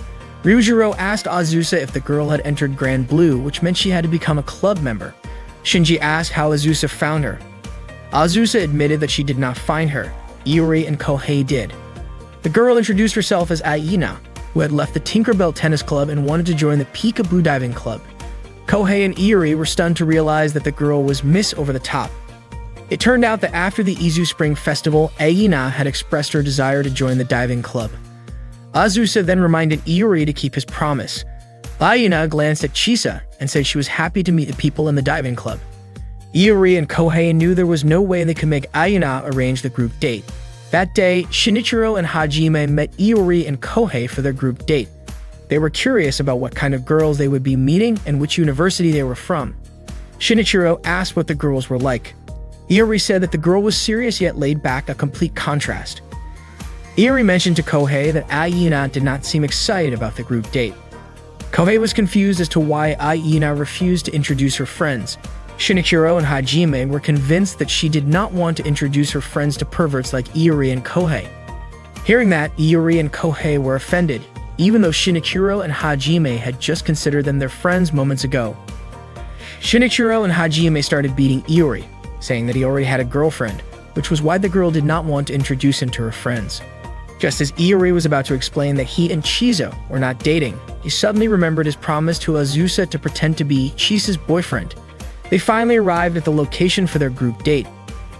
A: Ryujiro asked Azusa if the girl had entered Grand Blue, which meant she had to become a club member. Shinji asked how Azusa found her. Azusa admitted that she did not find her. Iori and Kohei did. The girl introduced herself as Aina, who had left the Tinkerbell Tennis Club and wanted to join the Peekaboo Diving Club. Kohei and Iori were stunned to realize that the girl was Miss Over the Top. It turned out that after the Izu Spring Festival, Aina had expressed her desire to join the diving club. Azusa then reminded Iori to keep his promise. Aina glanced at Chisa and said she was happy to meet the people in the diving club. Iori and Kohei knew there was no way they could make Aina arrange the group date. That day, Shinichiro and Hajime met Iori and Kohei for their group date. They were curious about what kind of girls they would be meeting and which university they were from. Shinichiro asked what the girls were like. Iori said that the girl was serious yet laid back, a complete contrast. Iori mentioned to Kohei that Aina did not seem excited about the group date. Kohei was confused as to why Aina refused to introduce her friends. Shinichiro and Hajime were convinced that she did not want to introduce her friends to perverts like Iori and Kohei. Hearing that, Iori and Kohei were offended, even though Shinichiro and Hajime had just considered them their friends moments ago. Shinichiro and Hajime started beating Iori, saying that he already had a girlfriend, which was why the girl did not want to introduce him to her friends. Just as Iori was about to explain that he and Chizo were not dating, he suddenly remembered his promise to Azusa to pretend to be Chisa's boyfriend. They finally arrived at the location for their group date.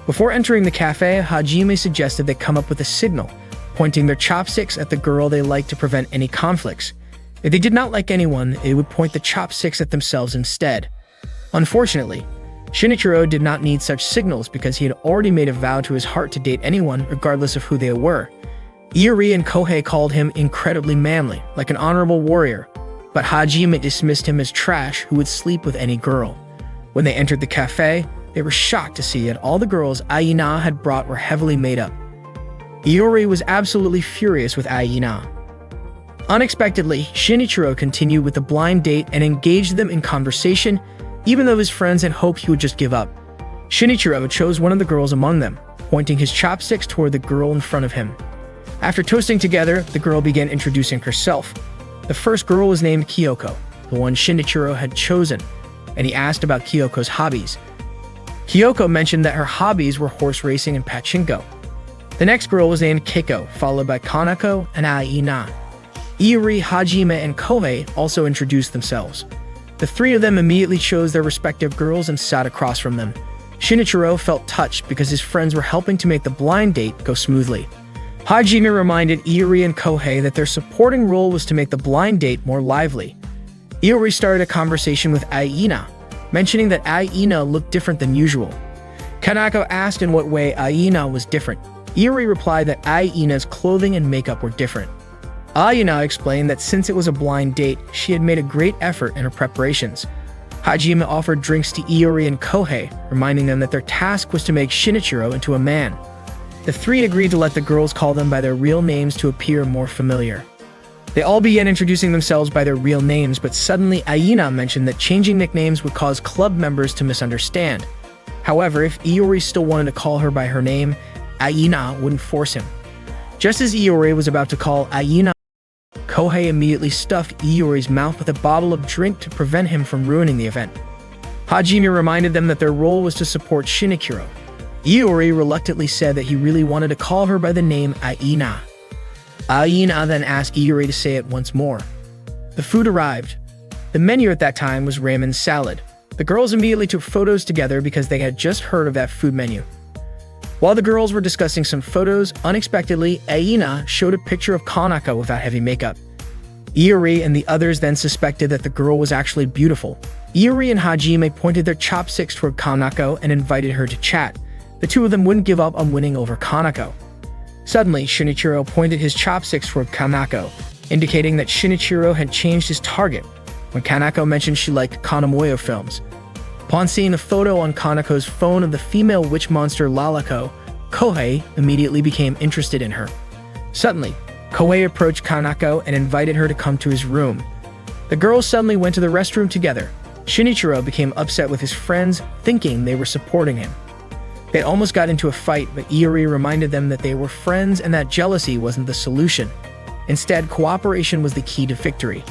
A: Before entering the cafe, Hajime suggested they come up with a signal, pointing their chopsticks at the girl they liked to prevent any conflicts. If they did not like anyone, they would point the chopsticks at themselves instead. Unfortunately, Shinichiro did not need such signals because he had already made a vow to his heart to date anyone regardless of who they were. Iori and Kohei called him incredibly manly, like an honorable warrior, but Hajime dismissed him as trash who would sleep with any girl. When they entered the cafe, they were shocked to see that all the girls Aina had brought were heavily made up. Iori was absolutely furious with Aina. Unexpectedly, Shinichiro continued with the blind date and engaged them in conversation, even though his friends had hoped he would just give up. Shinichiro chose one of the girls among them, pointing his chopsticks toward the girl in front of him. After toasting together, the girl began introducing herself. The first girl was named Kyoko, the one Shinichiro had chosen, and he asked about Kyoko's hobbies. Kyoko mentioned that her hobbies were horse racing and pachinko. The next girl was named Keiko, followed by Kanako and Aina. Iori, Hajime, and Kohei also introduced themselves. The three of them immediately chose their respective girls and sat across from them. Shinichiro felt touched because his friends were helping to make the blind date go smoothly. Hajime reminded Iori and Kohei that their supporting role was to make the blind date more lively. Iori started a conversation with Aina, mentioning that Aina looked different than usual. Kanako asked in what way Aina was different. Iori replied that Aina's clothing and makeup were different. Aina explained that since it was a blind date, she had made a great effort in her preparations. Hajime offered drinks to Iori and Kohei, reminding them that their task was to make Shinichiro into a man. The three agreed to let the girls call them by their real names to appear more familiar. They all began introducing themselves by their real names, but suddenly Aina mentioned that changing nicknames would cause club members to misunderstand. However, if Iori still wanted to call her by her name, Aina wouldn't force him. Just as Iori was about to call Aina, Kohei immediately stuffed Iori's mouth with a bottle of drink to prevent him from ruining the event. Hajime reminded them that their role was to support Shinichiro. Iori reluctantly said that he really wanted to call her by the name Aina. Aina then asked Iori to say it once more. The food arrived. The menu at that time was ramen salad. The girls immediately took photos together because they had just heard of that food menu. While the girls were discussing some photos, unexpectedly, Aina showed a picture of Kanako without heavy makeup. Iori and the others then suspected that the girl was actually beautiful. Iori and Hajime pointed their chopsticks toward Kanako and invited her to chat. The two of them wouldn't give up on winning over Kanako. Suddenly, Shinichiro pointed his chopsticks toward Kanako, indicating that Shinichiro had changed his target when Kanako mentioned she liked Kanamoyo films. Upon seeing a photo on Kanako's phone of the female witch monster Lalako, Kohei immediately became interested in her. Suddenly, Kohei approached Kanako and invited her to come to his room. The girls suddenly went to the restroom together. Shinichiro became upset with his friends, thinking they were supporting him. They almost got into a fight, but Iori reminded them that they were friends and that jealousy wasn't the solution. Instead, cooperation was the key to victory.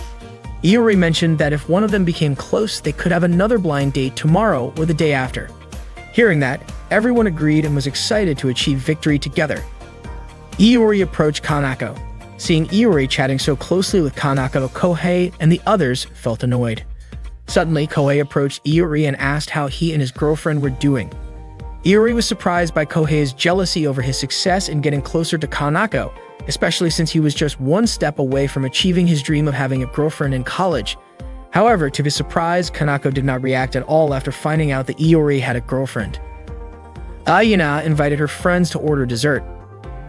A: Iori mentioned that if one of them became close, they could have another blind date tomorrow or the day after. Hearing that, everyone agreed and was excited to achieve victory together. Iori approached Kanako. Seeing Iori chatting so closely with Kanako, Kohei and the others felt annoyed. Suddenly, Kohei approached Iori and asked how he and his girlfriend were doing. Iori was surprised by Kohei's jealousy over his success in getting closer to Kanako, especially since he was just one step away from achieving his dream of having a girlfriend in college. However, to his surprise, Kanako did not react at all after finding out that Iori had a girlfriend. Aina invited her friends to order dessert.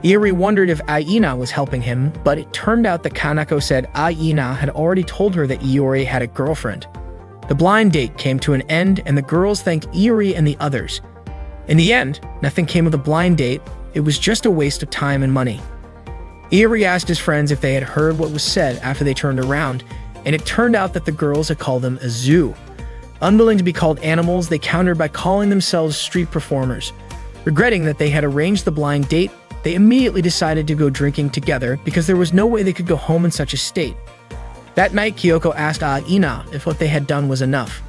A: Iori wondered if Aina was helping him, but it turned out that Kanako said Aina had already told her that Iori had a girlfriend. The blind date came to an end, and the girls thanked Iori and the others. In the end, nothing came of the blind date. It was just a waste of time and money. Iori asked his friends if they had heard what was said after they turned around, and it turned out that the girls had called them a zoo. Unwilling to be called animals, they countered by calling themselves street performers. Regretting that they had arranged the blind date, they immediately decided to go drinking together because there was no way they could go home in such a state. That night, Kyoko asked Aina if what they had done was enough.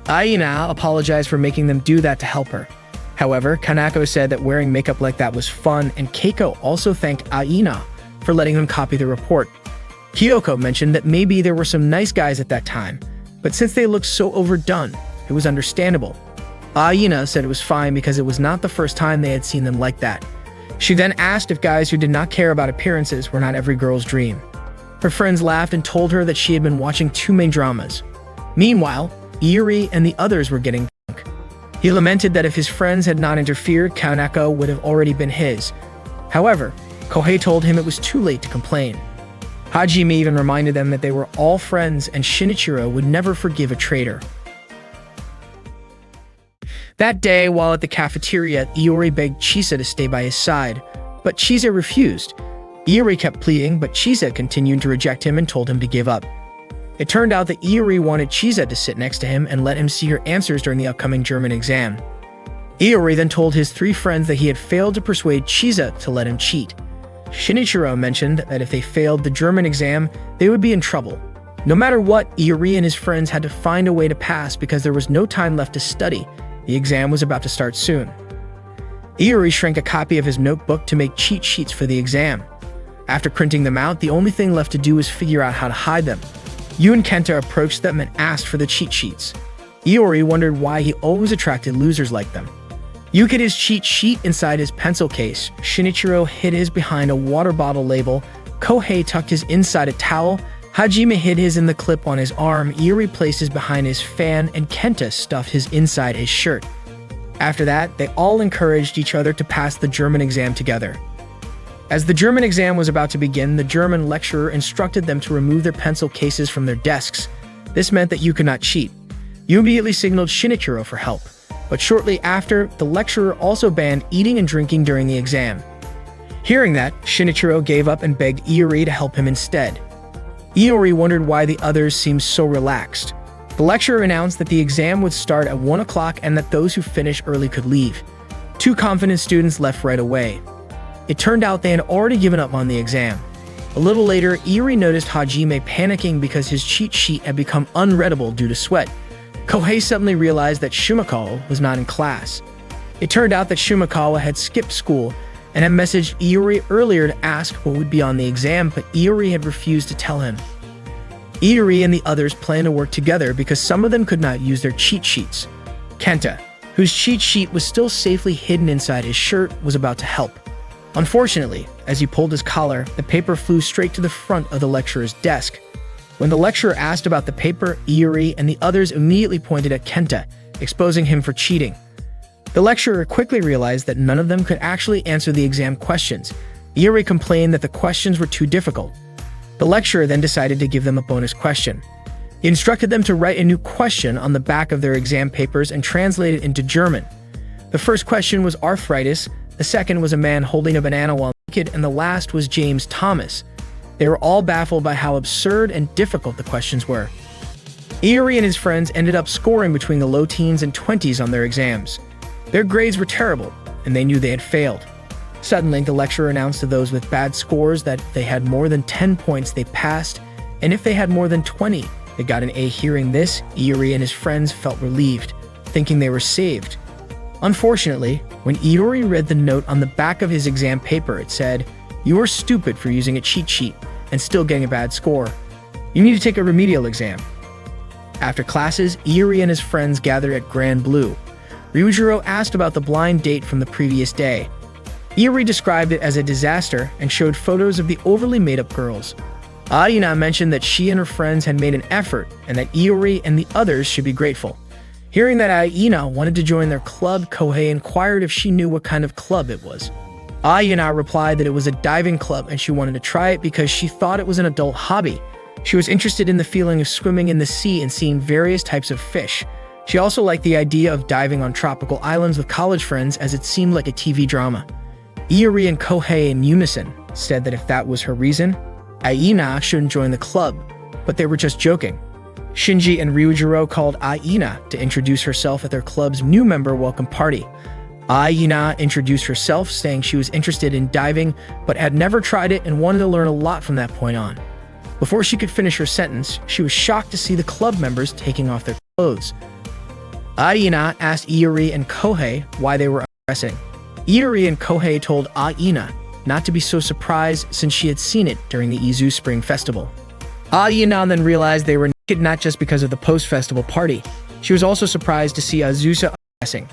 A: Aina apologized for making them do that to help her. However, Kanako said that wearing makeup like that was fun, and Keiko also thanked Aina for letting them copy the report. Kyoko mentioned that maybe there were some nice guys at that time, but since they looked so overdone, it was understandable. Aina said it was fine because it was not the first time they had seen them like that. She then asked if guys who did not care about appearances were not every girl's dream. Her friends laughed and told her that she had been watching too many dramas. Meanwhile, Iori and the others were getting drunk. He lamented that if his friends had not interfered, Kanako would have already been his. However, Kohei told him it was too late to complain. Hajime even reminded them that they were all friends and Shinichiro would never forgive a traitor. That day, while at the cafeteria, Iori begged Chisa to stay by his side, but Chisa refused. Iori kept pleading, but Chisa continued to reject him and told him to give up. It turned out that Iori wanted Chisa to sit next to him and let him see her answers during the upcoming German exam. Iori then told his three friends that he had failed to persuade Chisa to let him cheat. Shinichiro mentioned that if they failed the German exam, they would be in trouble. No matter what, Iori and his friends had to find a way to pass because there was no time left to study. The exam was about to start soon. Iori shrank a copy of his notebook to make cheat sheets for the exam. After printing them out, the only thing left to do was figure out how to hide them. Yu and Kenta approached them and asked for the cheat sheets. Iori wondered why he always attracted losers like them. Yu hid his cheat sheet inside his pencil case. Shinichiro hid his behind a water bottle label. Kohei tucked his inside a towel. Hajime hid his in the clip on his arm. Iori placed his behind his fan, and Kenta stuffed his inside his shirt. After that, they all encouraged each other to pass the German exam together. As the German exam was about to begin, the German lecturer instructed them to remove their pencil cases from their desks. This meant that Yu could not cheat. Yu immediately signaled Shinichiro for help, but shortly after, the lecturer also banned eating and drinking during the exam. Hearing that, Shinichiro gave up and begged Iori to help him instead. Iori wondered why the others seemed so relaxed. The lecturer announced that the exam would start at 1 o'clock and that those who finished early could leave. Two confident students left right away. It turned out they had already given up on the exam. A little later, Iori noticed Hajime panicking because his cheat sheet had become unreadable due to sweat. Kohei suddenly realized that Shumikawa was not in class. It turned out that Shumikawa had skipped school and had messaged Iori earlier to ask what would be on the exam, but Iori had refused to tell him. Iori and the others planned to work together because some of them could not use their cheat sheets. Kenta, whose cheat sheet was still safely hidden inside his shirt, was about to help. Unfortunately, as he pulled his collar, the paper flew straight to the front of the lecturer's desk. When the lecturer asked about the paper, Iori and the others immediately pointed at Kenta, exposing him for cheating. The lecturer quickly realized that none of them could actually answer the exam questions. Iori complained that the questions were too difficult. The lecturer then decided to give them a bonus question. He instructed them to write a new question on the back of their exam papers and translate it into German. The first question was arthritis, the second was a man holding a banana while naked, and the last was James Thomas. They were all baffled by how absurd and difficult the questions were. Iori and his friends ended up scoring between the low teens and 20s on their exams. Their grades were terrible, and they knew they had failed. Suddenly, the lecturer announced to those with bad scores that if they had more than 10 points, they passed, and if they had more than 20, they got an A. Hearing this, Iori and his friends felt relieved, thinking they were saved. Unfortunately, when Iori read the note on the back of his exam paper, it said, "You are stupid for using a cheat sheet and still getting a bad score. You need to take a remedial exam." After classes, Iori and his friends gathered at Grand Blue. Ryujiro asked about the blind date from the previous day. Iori described it as a disaster and showed photos of the overly made-up girls. Aina mentioned that she and her friends had made an effort and that Iori and the others should be grateful. Hearing that Aina wanted to join their club, Kohei inquired if she knew what kind of club it was. Aina replied that it was a diving club and she wanted to try it because she thought it was an adult hobby. She was interested in the feeling of swimming in the sea and seeing various types of fish. She also liked the idea of diving on tropical islands with college friends as it seemed like a TV drama. Iori and Kohei in unison said that if that was her reason, Aina shouldn't join the club, but they were just joking. Shinji and Ryujiro called Aina to introduce herself at their club's new member welcome party. Aina introduced herself, saying she was interested in diving but had never tried it and wanted to learn a lot from that point on. Before she could finish her sentence, she was shocked to see the club members taking off their clothes. Aina asked Iori and Kohei why they were undressing. Iori and Kohei told Aina not to be so surprised since she had seen it during the Izu Spring Festival. Aina then realized they were naked not just because of the post-festival party. She was also surprised to see Azusa undressing.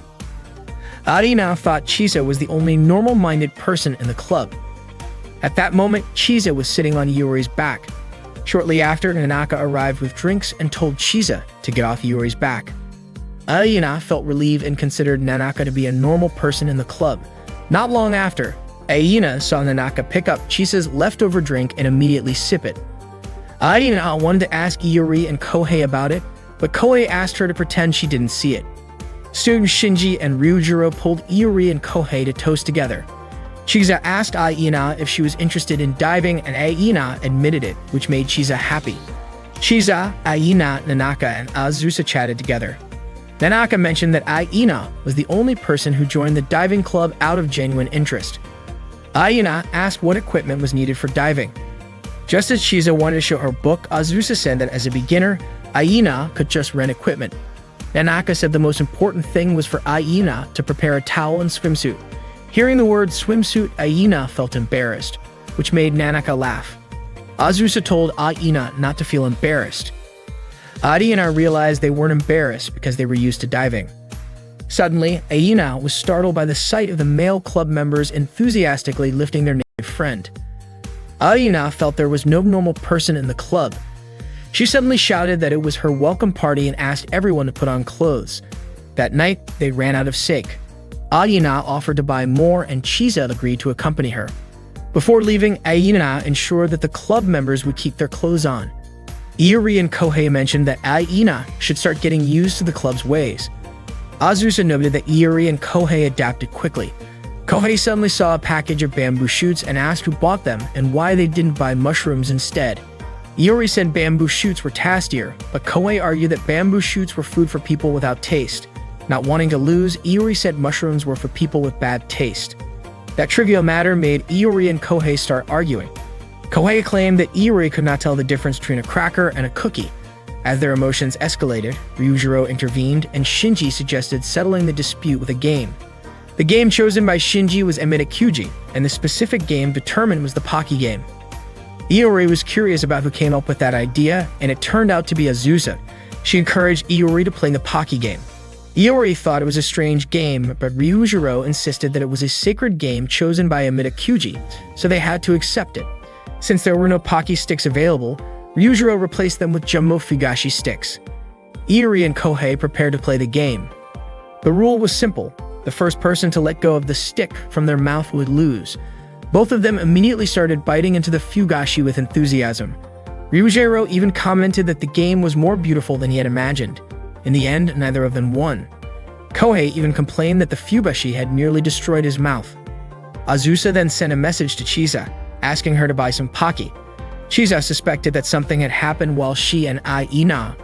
A: Aina thought Chisa was the only normal-minded person in the club. At that moment, Chisa was sitting on Iori's back. Shortly after, Nanaka arrived with drinks and told Chisa to get off Iori's back. Aina felt relieved and considered Nanaka to be a normal person in the club. Not long after, Aina saw Nanaka pick up Chisa's leftover drink and immediately sip it. Aina wanted to ask Iori and Kohei about it, but Kohei asked her to pretend she didn't see it. Soon, Shinji and Ryujiro pulled Iori and Kohei to toast together. Chisa asked Aina if she was interested in diving, and Aina admitted it, which made Chisa happy. Chisa, Aina, Nanaka, and Azusa chatted together. Nanaka mentioned that Aina was the only person who joined the diving club out of genuine interest. Aina asked what equipment was needed for diving. Just as Chisa wanted to show her book, Azusa said that as a beginner, Aina could just rent equipment. Nanaka said the most important thing was for Aina to prepare a towel and swimsuit. Hearing the word swimsuit, Aina felt embarrassed, which made Nanaka laugh. Azusa told Aina not to feel embarrassed. Aina realized they weren't embarrassed because they were used to diving. Suddenly, Aina was startled by the sight of the male club members enthusiastically lifting their naked friend. Aina felt there was no normal person in the club. She suddenly shouted that it was her welcome party and asked everyone to put on clothes. That night, they ran out of sake. Aina offered to buy more and Chisa agreed to accompany her. Before leaving, Aina ensured that the club members would keep their clothes on. Iori and Kohei mentioned that Aina should start getting used to the club's ways. Azusa noted that Iori and Kohei adapted quickly. Kohei suddenly saw a package of bamboo shoots and asked who bought them and why they didn't buy mushrooms instead. Iori said bamboo shoots were tastier, but Kohei argued that bamboo shoots were food for people without taste. Not wanting to lose, Iori said mushrooms were for people with bad taste. That trivial matter made Iori and Kohei start arguing. Kohei claimed that Iori could not tell the difference between a cracker and a cookie. As their emotions escalated, Ryujiro intervened and Shinji suggested settling the dispute with a game. The game chosen by Shinji was Emitakuji, and the specific game determined was the Pocky game. Iori was curious about who came up with that idea, and it turned out to be Azusa. She encouraged Iori to play the Pocky game. Iori thought it was a strange game, but Ryujiro insisted that it was a sacred game chosen by Mitakuji, so they had to accept it. Since there were no Pocky sticks available, Ryujiro replaced them with Jumbo Fugashi sticks. Iori and Kohei prepared to play the game. The rule was simple. The first person to let go of the stick from their mouth would lose. Both of them immediately started biting into the Fugashi with enthusiasm. Ryujiro even commented that the game was more beautiful than he had imagined. In the end, neither of them won. Kohei even complained that the Fugashi had nearly destroyed his mouth. Azusa then sent a message to Chisa, asking her to buy some Pocky. Chisa suspected that something had happened while she and Aina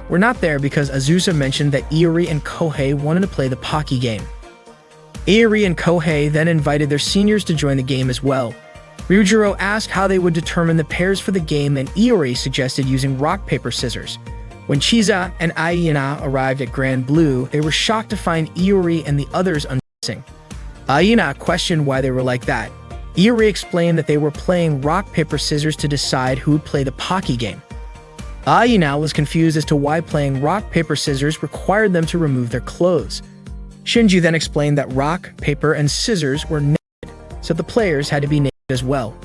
A: were not there because Azusa mentioned that Iori and Kohei wanted to play the Pocky game. Iori and Kohei then invited their seniors to join the game as well. Ryujiro asked how they would determine the pairs for the game, and Iori suggested using rock, paper, scissors. When Chisa and Aina arrived at Grand Blue, they were shocked to find Iori and the others undressing. Aina questioned why they were like that. Iori explained that they were playing rock, paper, scissors to decide who would play the Pocky game. Aina was confused as to why playing rock, paper, scissors required them to remove their clothes. Shinji then explained that rock, paper, and scissors were naked, so the players had to be naked as well.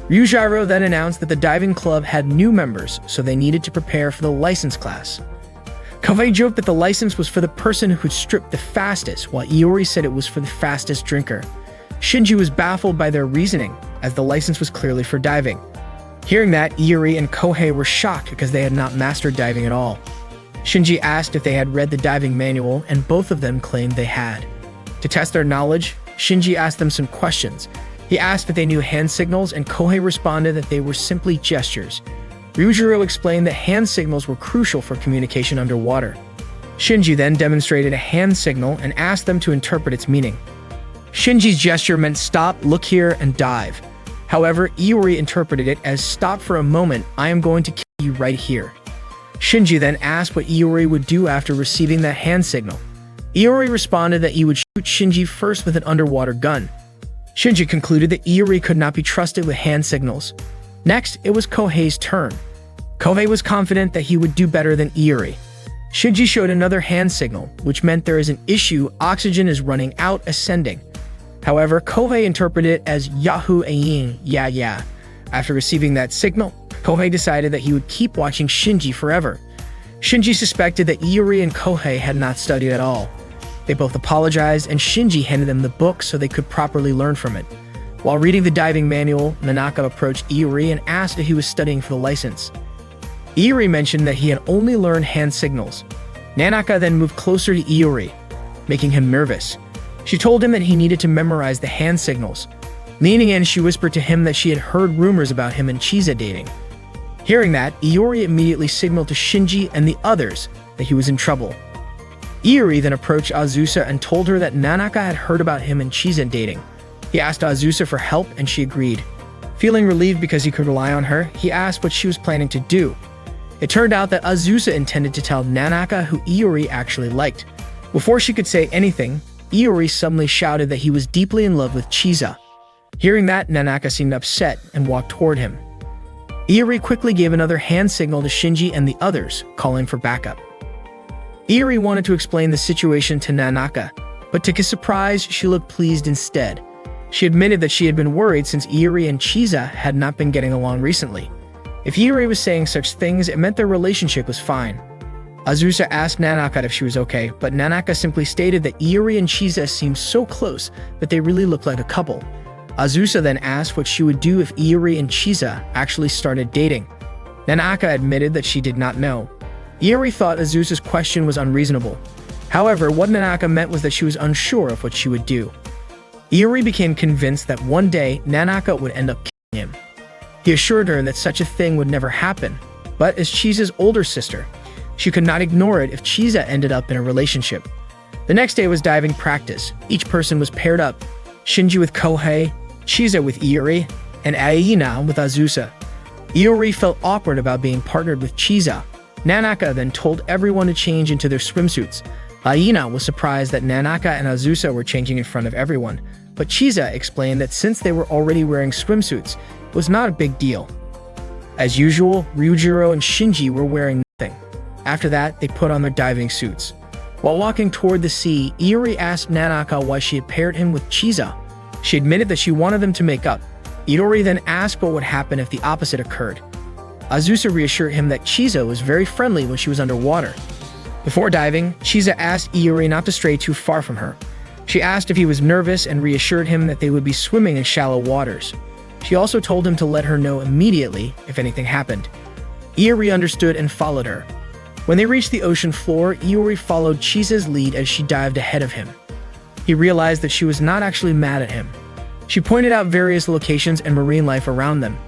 A: Ryujiro then announced that the diving club had new members, so they needed to prepare for the license class. Kohei joked that the license was for the person who could strip the fastest, while Iori said it was for the fastest drinker. Shinji was baffled by their reasoning, as the license was clearly for diving. Hearing that, Iori and Kohei were shocked because they had not mastered diving at all. Shinji asked if they had read the diving manual, and both of them claimed they had. To test their knowledge, Shinji asked them some questions. He asked if they knew hand signals, and Kohei responded that they were simply gestures. Ryujiro explained that hand signals were crucial for communication underwater. Shinji then demonstrated a hand signal and asked them to interpret its meaning. Shinji's gesture meant stop, look here, and dive. However, Iori interpreted it as stop for a moment, I am going to kill you right here. Shinji then asked what Iori would do after receiving that hand signal. Iori responded that he would shoot Shinji first with an underwater gun. Shinji concluded that Iori could not be trusted with hand signals. Next, it was Kohei's turn. Kohei was confident that he would do better than Iori. Shinji showed another hand signal, which meant there is an issue, oxygen is running out, ascending. However, Kohei interpreted it as Yahoo Ayin, yeah. After receiving that signal, Kohei decided that he would keep watching Shinji forever. Shinji suspected that Iori and Kohei had not studied at all. They both apologized, and Shinji handed them the book so they could properly learn from it. While reading the diving manual, Nanaka approached Iori and asked if he was studying for the license. Iori mentioned that he had only learned hand signals. Nanaka then moved closer to Iori, making him nervous. She told him that he needed to memorize the hand signals. Leaning in, she whispered to him that she had heard rumors about him and Chisa dating. Hearing that, Iori immediately signaled to Shinji and the others that he was in trouble. Iori then approached Azusa and told her that Nanaka had heard about him and Chisa dating. He asked Azusa for help, and she agreed. Feeling relieved because he could rely on her, he asked what she was planning to do. It turned out that Azusa intended to tell Nanaka who Iori actually liked. Before she could say anything, Iori suddenly shouted that he was deeply in love with Chisa. Hearing that, Nanaka seemed upset and walked toward him. Iori quickly gave another hand signal to Shinji and the others, calling for backup. Iori wanted to explain the situation to Nanaka, but to his surprise, she looked pleased instead. She admitted that she had been worried since Iori and Chisa had not been getting along recently. If Iori was saying such things, it meant their relationship was fine. Azusa asked Nanaka if she was okay, but Nanaka simply stated that Iori and Chisa seemed so close that they really looked like a couple. Azusa then asked what she would do if Iori and Chisa actually started dating. Nanaka admitted that she did not know. Iori thought Azusa's question was unreasonable. However, what Nanaka meant was that she was unsure of what she would do. Iori became convinced that one day Nanaka would end up killing him. He assured her that such a thing would never happen, but as Chisa's older sister, she could not ignore it if Chisa ended up in a relationship. The next day was diving practice. Each person was paired up, Shinji with Kohei, Chisa with Iori, and Aina with Azusa. Iori felt awkward about being partnered with Chisa. Nanaka then told everyone to change into their swimsuits. Aina was surprised that Nanaka and Azusa were changing in front of everyone, but Chisa explained that since they were already wearing swimsuits, it was not a big deal. As usual, Ryujiro and Shinji were wearing nothing. After that, they put on their diving suits. While walking toward the sea, Iori asked Nanaka why she had paired him with Chisa. She admitted that she wanted them to make up. Iori then asked what would happen if the opposite occurred. Azusa reassured him that Chisa was very friendly when she was underwater. Before diving, Chisa asked Iori not to stray too far from her. She asked if he was nervous and reassured him that they would be swimming in shallow waters. She also told him to let her know immediately if anything happened. Iori understood and followed her. When they reached the ocean floor, Iori followed Chisa's lead as she dived ahead of him. He realized that she was not actually mad at him. She pointed out various locations and marine life around them.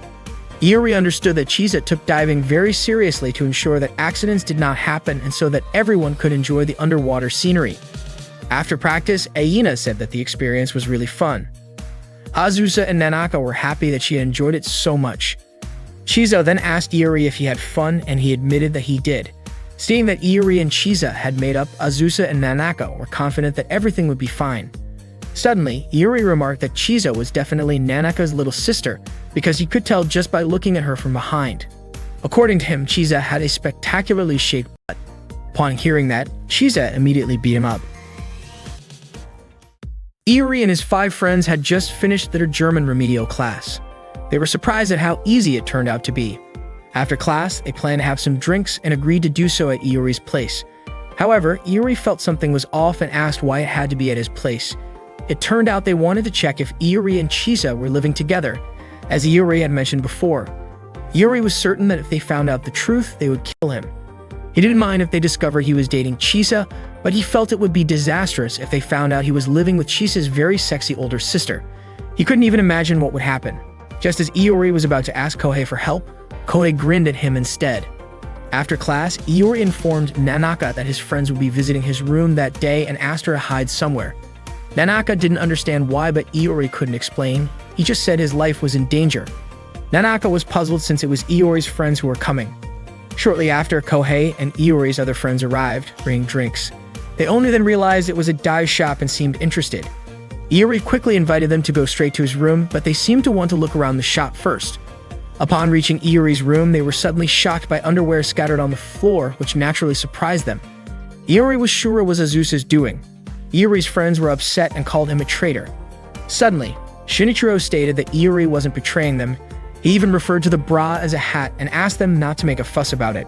A: Iori understood that Chisa took diving very seriously to ensure that accidents did not happen and so that everyone could enjoy the underwater scenery. After practice, Aina said that the experience was really fun. Azusa and Nanaka were happy that she had enjoyed it so much. Chisa then asked Iori if he had fun, and he admitted that he did. Seeing that Iori and Chisa had made up, Azusa and Nanaka were confident that everything would be fine. Suddenly, Iori remarked that Chisa was definitely Nanaka's little sister because he could tell just by looking at her from behind. According to him, Chisa had a spectacularly shaped butt. Upon hearing that, Chisa immediately beat him up. Iori and his 5 friends had just finished their German remedial class. They were surprised at how easy it turned out to be. After class, they planned to have some drinks and agreed to do so at Iori's place. However, Iori felt something was off and asked why it had to be at his place. It turned out they wanted to check if Iori and Chisa were living together, as Iori had mentioned before. Iori was certain that if they found out the truth, they would kill him. He didn't mind if they discovered he was dating Chisa, but he felt it would be disastrous if they found out he was living with Chisa's very sexy older sister. He couldn't even imagine what would happen. Just as Iori was about to ask Kohei for help, Kohei grinned at him instead. After class, Iori informed Nanaka that his friends would be visiting his room that day and asked her to hide somewhere. Nanaka didn't understand why, but Iori couldn't explain. He just said his life was in danger. Nanaka was puzzled since it was Iori's friends who were coming. Shortly after, Kohei and Iori's other friends arrived, bringing drinks. They only then realized it was a dive shop and seemed interested. Iori quickly invited them to go straight to his room, but they seemed to want to look around the shop first. Upon reaching Iori's room, they were suddenly shocked by underwear scattered on the floor, which naturally surprised them. Iori was sure it was Azusa's doing. Iori's friends were upset and called him a traitor. Suddenly, Shinichiro stated that Iori wasn't betraying them. He even referred to the bra as a hat and asked them not to make a fuss about it.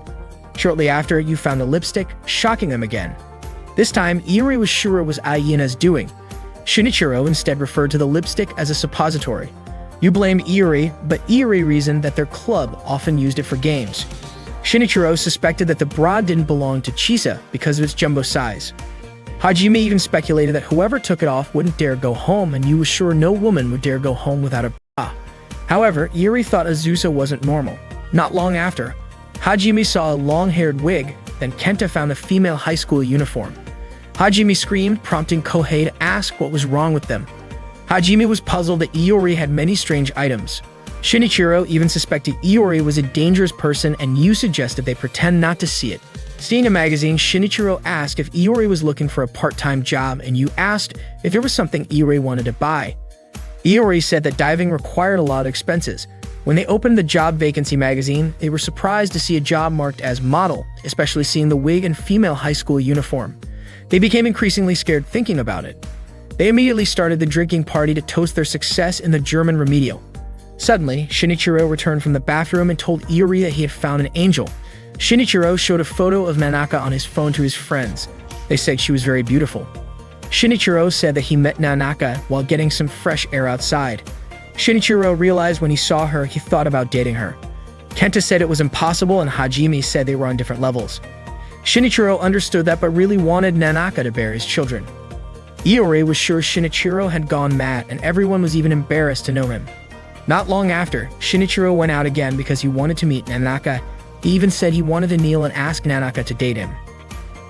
A: Shortly after, you found the lipstick, shocking them again. This time, Iori was sure it was Ayina's doing. Shinichiro instead referred to the lipstick as a suppository. You blamed Iori, but Iori reasoned that their club often used it for games. Shinichiro suspected that the bra didn't belong to Chisa because of its jumbo size. Hajime even speculated that whoever took it off wouldn't dare go home, and you was sure no woman would dare go home without a bra. However, Iori thought Azusa wasn't normal. Not long after, Hajime saw a long-haired wig, then Kenta found a female high school uniform. Hajime screamed, prompting Kohei to ask what was wrong with them. Hajime was puzzled that Iori had many strange items. Shinichiro even suspected Iori was a dangerous person, and Yu suggested they pretend not to see it. Seeing a magazine, Shinichiro asked if Iori was looking for a part-time job, and Yu asked if there was something Iori wanted to buy. Iori said that diving required a lot of expenses. When they opened the job vacancy magazine, they were surprised to see a job marked as model, especially seeing the wig and female high school uniform. They became increasingly scared thinking about it. They immediately started the drinking party to toast their success in the German remedial. Suddenly, Shinichiro returned from the bathroom and told Iori that he had found an angel. Shinichiro showed a photo of Nanaka on his phone to his friends. They said she was very beautiful. Shinichiro said that he met Nanaka while getting some fresh air outside. Shinichiro realized when he saw her, he thought about dating her. Kenta said it was impossible, and Hajime said they were on different levels. Shinichiro understood that but really wanted Nanaka to bear his children. Iori was sure Shinichiro had gone mad, and everyone was even embarrassed to know him. Not long after, Shinichiro went out again because he wanted to meet Nanaka. He even said he wanted to kneel and ask Nanaka to date him.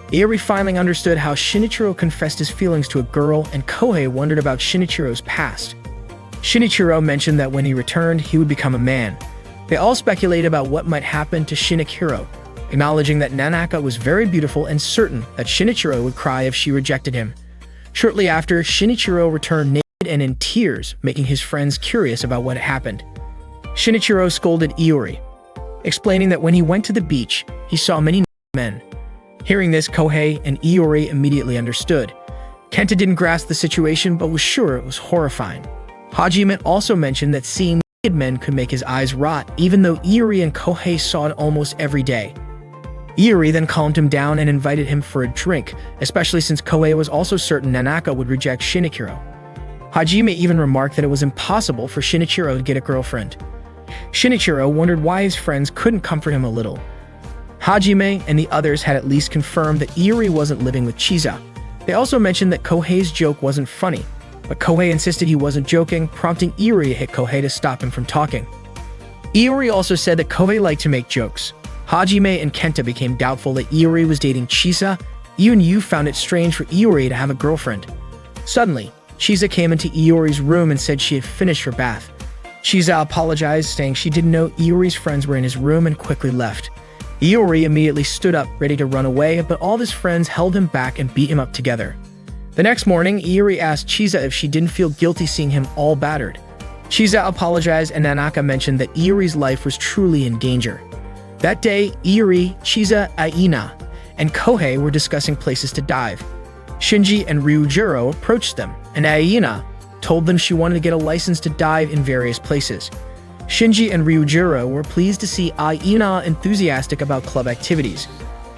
A: Iori finally understood how Shinichiro confessed his feelings to a girl, and Kohei wondered about Shinichiro's past. Shinichiro mentioned that when he returned, he would become a man. They all speculated about what might happen to Shinichiro, acknowledging that Nanaka was very beautiful and certain that Shinichiro would cry if she rejected him. Shortly after, Shinichiro returned naked and in tears, making his friends curious about what had happened. Shinichiro scolded Iori. explaining that when he went to the beach, he saw many men. Hearing this, Kohei and Iori immediately understood. Kenta didn't grasp the situation but was sure it was horrifying. Hajime also mentioned that seeing naked men could make his eyes rot, even though Iori and Kohei saw it almost every day. Iori then calmed him down and invited him for a drink, especially since Kohei was also certain Nanaka would reject Shinichiro. Hajime even remarked that it was impossible for Shinichiro to get a girlfriend. Shinichiro wondered why his friends couldn't comfort him a little. Hajime and the others had at least confirmed that Iori wasn't living with Chisa. They also mentioned that Kohei's joke wasn't funny, but Kohei insisted he wasn't joking, prompting Iori to hit Kohei to stop him from talking. Iori also said that Kohei liked to make jokes. Hajime and Kenta became doubtful that Iori was dating Chisa. Even Yu found it strange for Iori to have a girlfriend. Suddenly, Chisa came into Iori's room and said she had finished her bath. Chisa apologized, saying she didn't know Iori's friends were in his room and quickly left. Iori immediately stood up, ready to run away, but all of his friends held him back and beat him up together. The next morning, Iori asked Chisa if she didn't feel guilty seeing him all battered. Chisa apologized and Nanaka mentioned that Iori's life was truly in danger. That day, Iori, Chisa, Aina, and Kohei were discussing places to dive. Shinji and Ryujiro approached them, and Aina told them she wanted to get a license to dive in various places. Shinji and Ryujiro were pleased to see Aina enthusiastic about club activities.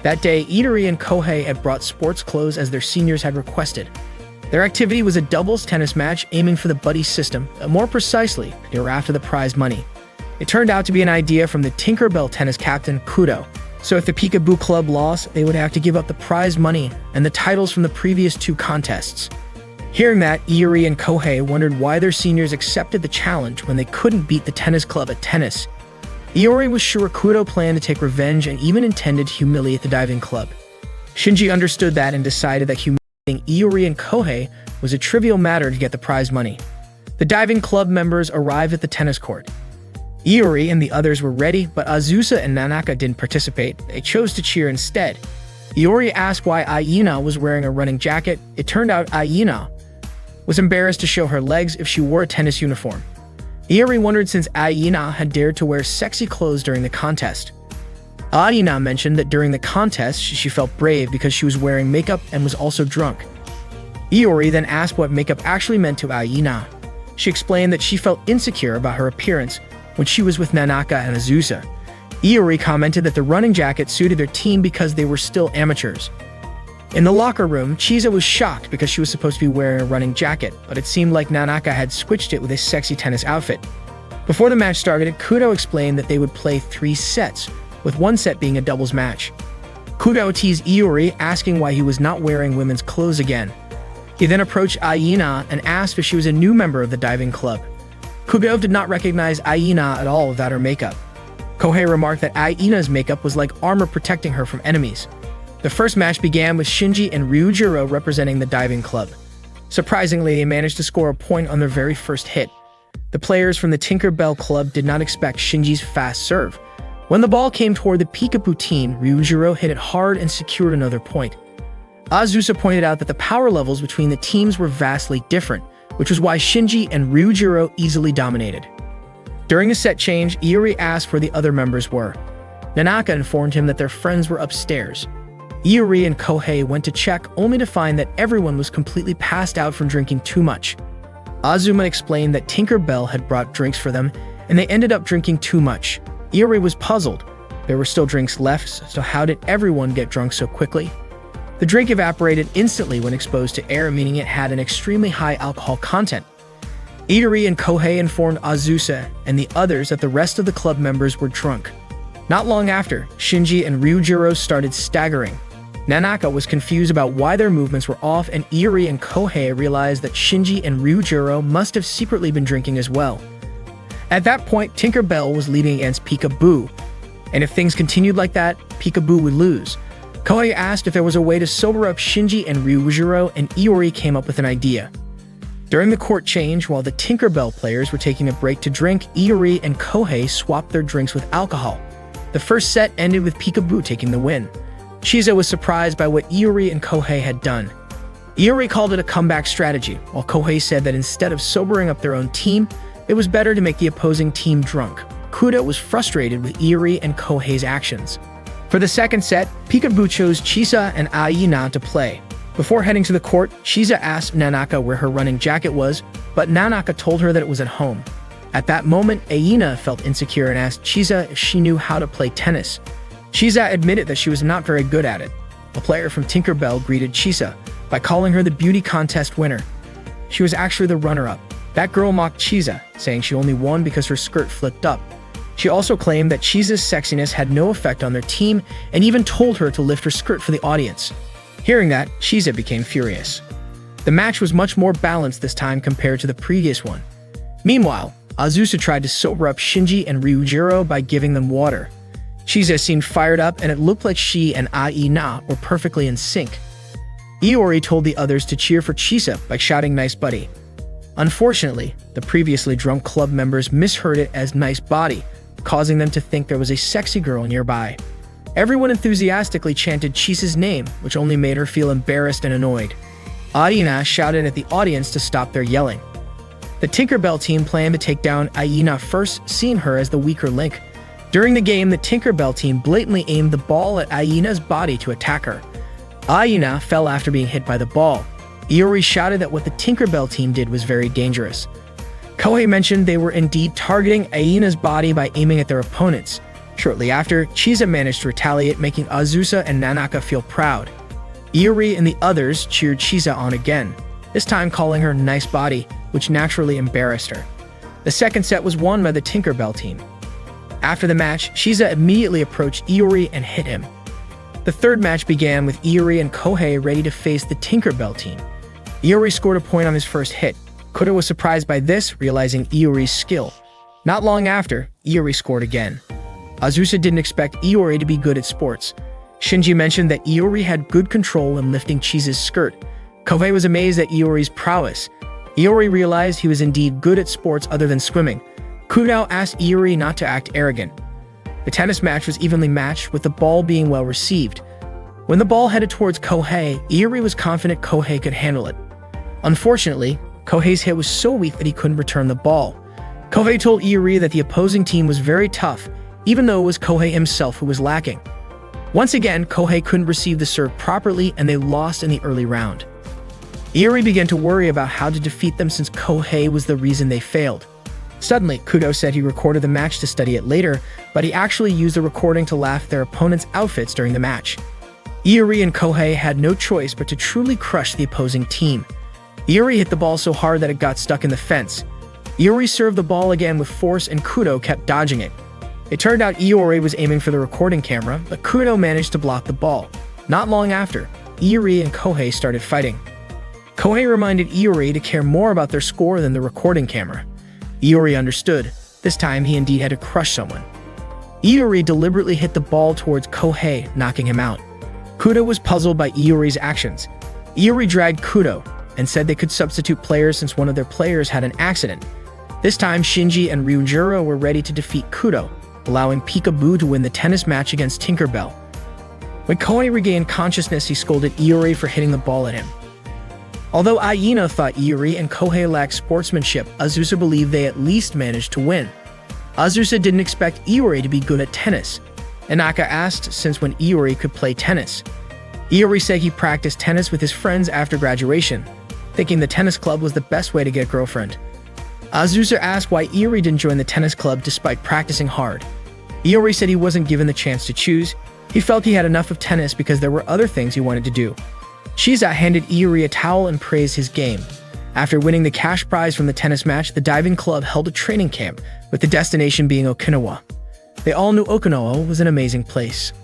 A: That day, Itari and Kohei had brought sports clothes as their seniors had requested. Their activity was a doubles tennis match aiming for the buddy system, more precisely, they were after the prize money. It turned out to be an idea from the Tinkerbell tennis captain, Kudo. So if the Peekaboo Club lost, they would have to give up the prize money and the titles from the previous two contests. Hearing that, Iori and Kohei wondered why their seniors accepted the challenge when they couldn't beat the tennis club at tennis. Iori was sure Kudo planned to take revenge and even intended to humiliate the diving club. Shinji understood that and decided that humiliating Iori and Kohei was a trivial matter to get the prize money. The diving club members arrived at the tennis court. Iori and the others were ready, but Azusa and Nanaka didn't participate. They chose to cheer instead. Iori asked why Aina was wearing a running jacket. It turned out Aina was embarrassed to show her legs if she wore a tennis uniform. Iori wondered since Aina had dared to wear sexy clothes during the contest. Aina mentioned that during the contest, she felt brave because she was wearing makeup and was also drunk. Iori then asked what makeup actually meant to Aina. She explained that she felt insecure about her appearance when she was with Nanaka and Azusa. Iori commented that the running jacket suited their team because they were still amateurs. In the locker room, Chisa was shocked because she was supposed to be wearing a running jacket, but it seemed like Nanaka had switched it with a sexy tennis outfit. Before the match started, Kudo explained that they would play 3 sets, with one set being a doubles match. Kudo teased Iori, asking why he was not wearing women's clothes again. He then approached Aina and asked if she was a new member of the diving club. Kudo did not recognize Aina at all without her makeup. Kohei remarked that Aina's makeup was like armor protecting her from enemies. The first match began with Shinji and Ryujiro representing the diving club. Surprisingly, they managed to score a point on their very first hit. The players from the Tinkerbell Club did not expect Shinji's fast serve. When the ball came toward the Peekaboo team, Ryujiro hit it hard and secured another point. Azusa pointed out that the power levels between the teams were vastly different, which was why Shinji and Ryujiro easily dominated. During the set change, Iori asked where the other members were. Nanaka informed him that their friends were upstairs. Iori and Kohei went to check, only to find that everyone was completely passed out from drinking too much. Azuma explained that Tinkerbell had brought drinks for them, and they ended up drinking too much. Iori was puzzled. There were still drinks left, so how did everyone get drunk so quickly? The drink evaporated instantly when exposed to air, meaning it had an extremely high alcohol content. Itari and Kohei informed Azusa and the others that the rest of the club members were drunk. Not long after, Shinji and Ryujiro started staggering. Nanaka was confused about why their movements were off, and Iori and Kohei realized that Shinji and Ryujiro must have secretly been drinking as well. At that point, Tinkerbell was leading against Peekaboo, and if things continued like that, Peekaboo would lose. Kohei asked if there was a way to sober up Shinji and Ryujiro, and Iori came up with an idea. During the court change, while the Tinkerbell players were taking a break to drink, Iori and Kohei swapped their drinks with alcohol. The first set ended with Peekaboo taking the win. Chisa was surprised by what Iori and Kohei had done. Iori called it a comeback strategy, while Kohei said that instead of sobering up their own team, it was better to make the opposing team drunk. Kudo was frustrated with Iori and Kohei's actions. For the second set, Peekaboo chose Chisa and Aina to play. Before heading to the court, Chisa asked Nanaka where her running jacket was, but Nanaka told her that it was at home. At that moment, Aina felt insecure and asked Chisa if she knew how to play tennis. Chisa admitted that she was not very good at it. A player from Tinkerbell greeted Chisa by calling her the beauty contest winner. She was actually the runner-up. That girl mocked Chisa, saying she only won because her skirt flipped up. She also claimed that Chisa's sexiness had no effect on their team and even told her to lift her skirt for the audience. Hearing that, Chisa became furious. The match was much more balanced this time compared to the previous one. Meanwhile, Azusa tried to sober up Shinji and Ryujiro by giving them water. Chisa seemed fired up and it looked like she and Aina were perfectly in sync. Iori told the others to cheer for Chisa by shouting "Nice buddy." Unfortunately, the previously drunk club members misheard it as "nice body," causing them to think there was a sexy girl nearby. Everyone enthusiastically chanted Chisa's name, which only made her feel embarrassed and annoyed. Aina shouted at the audience to stop their yelling. The Tinkerbell team planned to take down Aina first, seeing her as the weaker link. During the game, the Tinkerbell team blatantly aimed the ball at Aina's body to attack her. Aina fell after being hit by the ball. Iori shouted that what the Tinkerbell team did was very dangerous. Kohei mentioned they were indeed targeting Aina's body by aiming at their opponents. Shortly after, Chisa managed to retaliate, making Azusa and Nanaka feel proud. Iori and the others cheered Chisa on again, this time calling her "nice body," which naturally embarrassed her. The second set was won by the Tinkerbell team. After the match, Chisa immediately approached Iori and hit him. The third match began with Iori and Kohei ready to face the Tinkerbell team. Iori scored a point on his first hit. Kudo was surprised by this, realizing Iori's skill. Not long after, Iori scored again. Azusa didn't expect Iori to be good at sports. Shinji mentioned that Iori had good control when lifting Chisa's skirt. Kohei was amazed at Iori's prowess. Iori realized he was indeed good at sports other than swimming. Kudo asked Iori not to act arrogant. The tennis match was evenly matched, with the ball being well received. When the ball headed towards Kohei, Iori was confident Kohei could handle it. Unfortunately, Kohei's hit was so weak that he couldn't return the ball. Kohei told Iori that the opposing team was very tough, even though it was Kohei himself who was lacking. Once again, Kohei couldn't receive the serve properly and they lost in the early round. Iori began to worry about how to defeat them since Kohei was the reason they failed. Suddenly, Kudo said he recorded the match to study it later, but he actually used the recording to laugh at their opponents' outfits during the match. Iori and Kohei had no choice but to truly crush the opposing team. Iori hit the ball so hard that it got stuck in the fence. Iori served the ball again with force and Kudo kept dodging it. It turned out Iori was aiming for the recording camera, but Kudo managed to block the ball. Not long after, Iori and Kohei started fighting. Kohei reminded Iori to care more about their score than the recording camera. Iori understood. This time he indeed had to crush someone. Iori deliberately hit the ball towards Kohei, knocking him out. Kudo was puzzled by Iori's actions. Iori dragged Kudo and said they could substitute players since one of their players had an accident. This time, Shinji and Ryujiro were ready to defeat Kudo, allowing Peekaboo to win the tennis match against Tinkerbell. When Kohei regained consciousness, he scolded Iori for hitting the ball at him. Although Aina thought Iori and Kohei lacked sportsmanship, Azusa believed they at least managed to win. Azusa didn't expect Iori to be good at tennis. Inaka asked since when Iori could play tennis. Iori said he practiced tennis with his friends after graduation, thinking the tennis club was the best way to get a girlfriend. Azusa asked why Iori didn't join the tennis club despite practicing hard. Iori said he wasn't given the chance to choose. He felt he had enough of tennis because there were other things he wanted to do. Chisa handed Iori a towel and praised his game. After winning the cash prize from the tennis match, the diving club held a training camp, with the destination being Okinawa. They all knew Okinawa was an amazing place.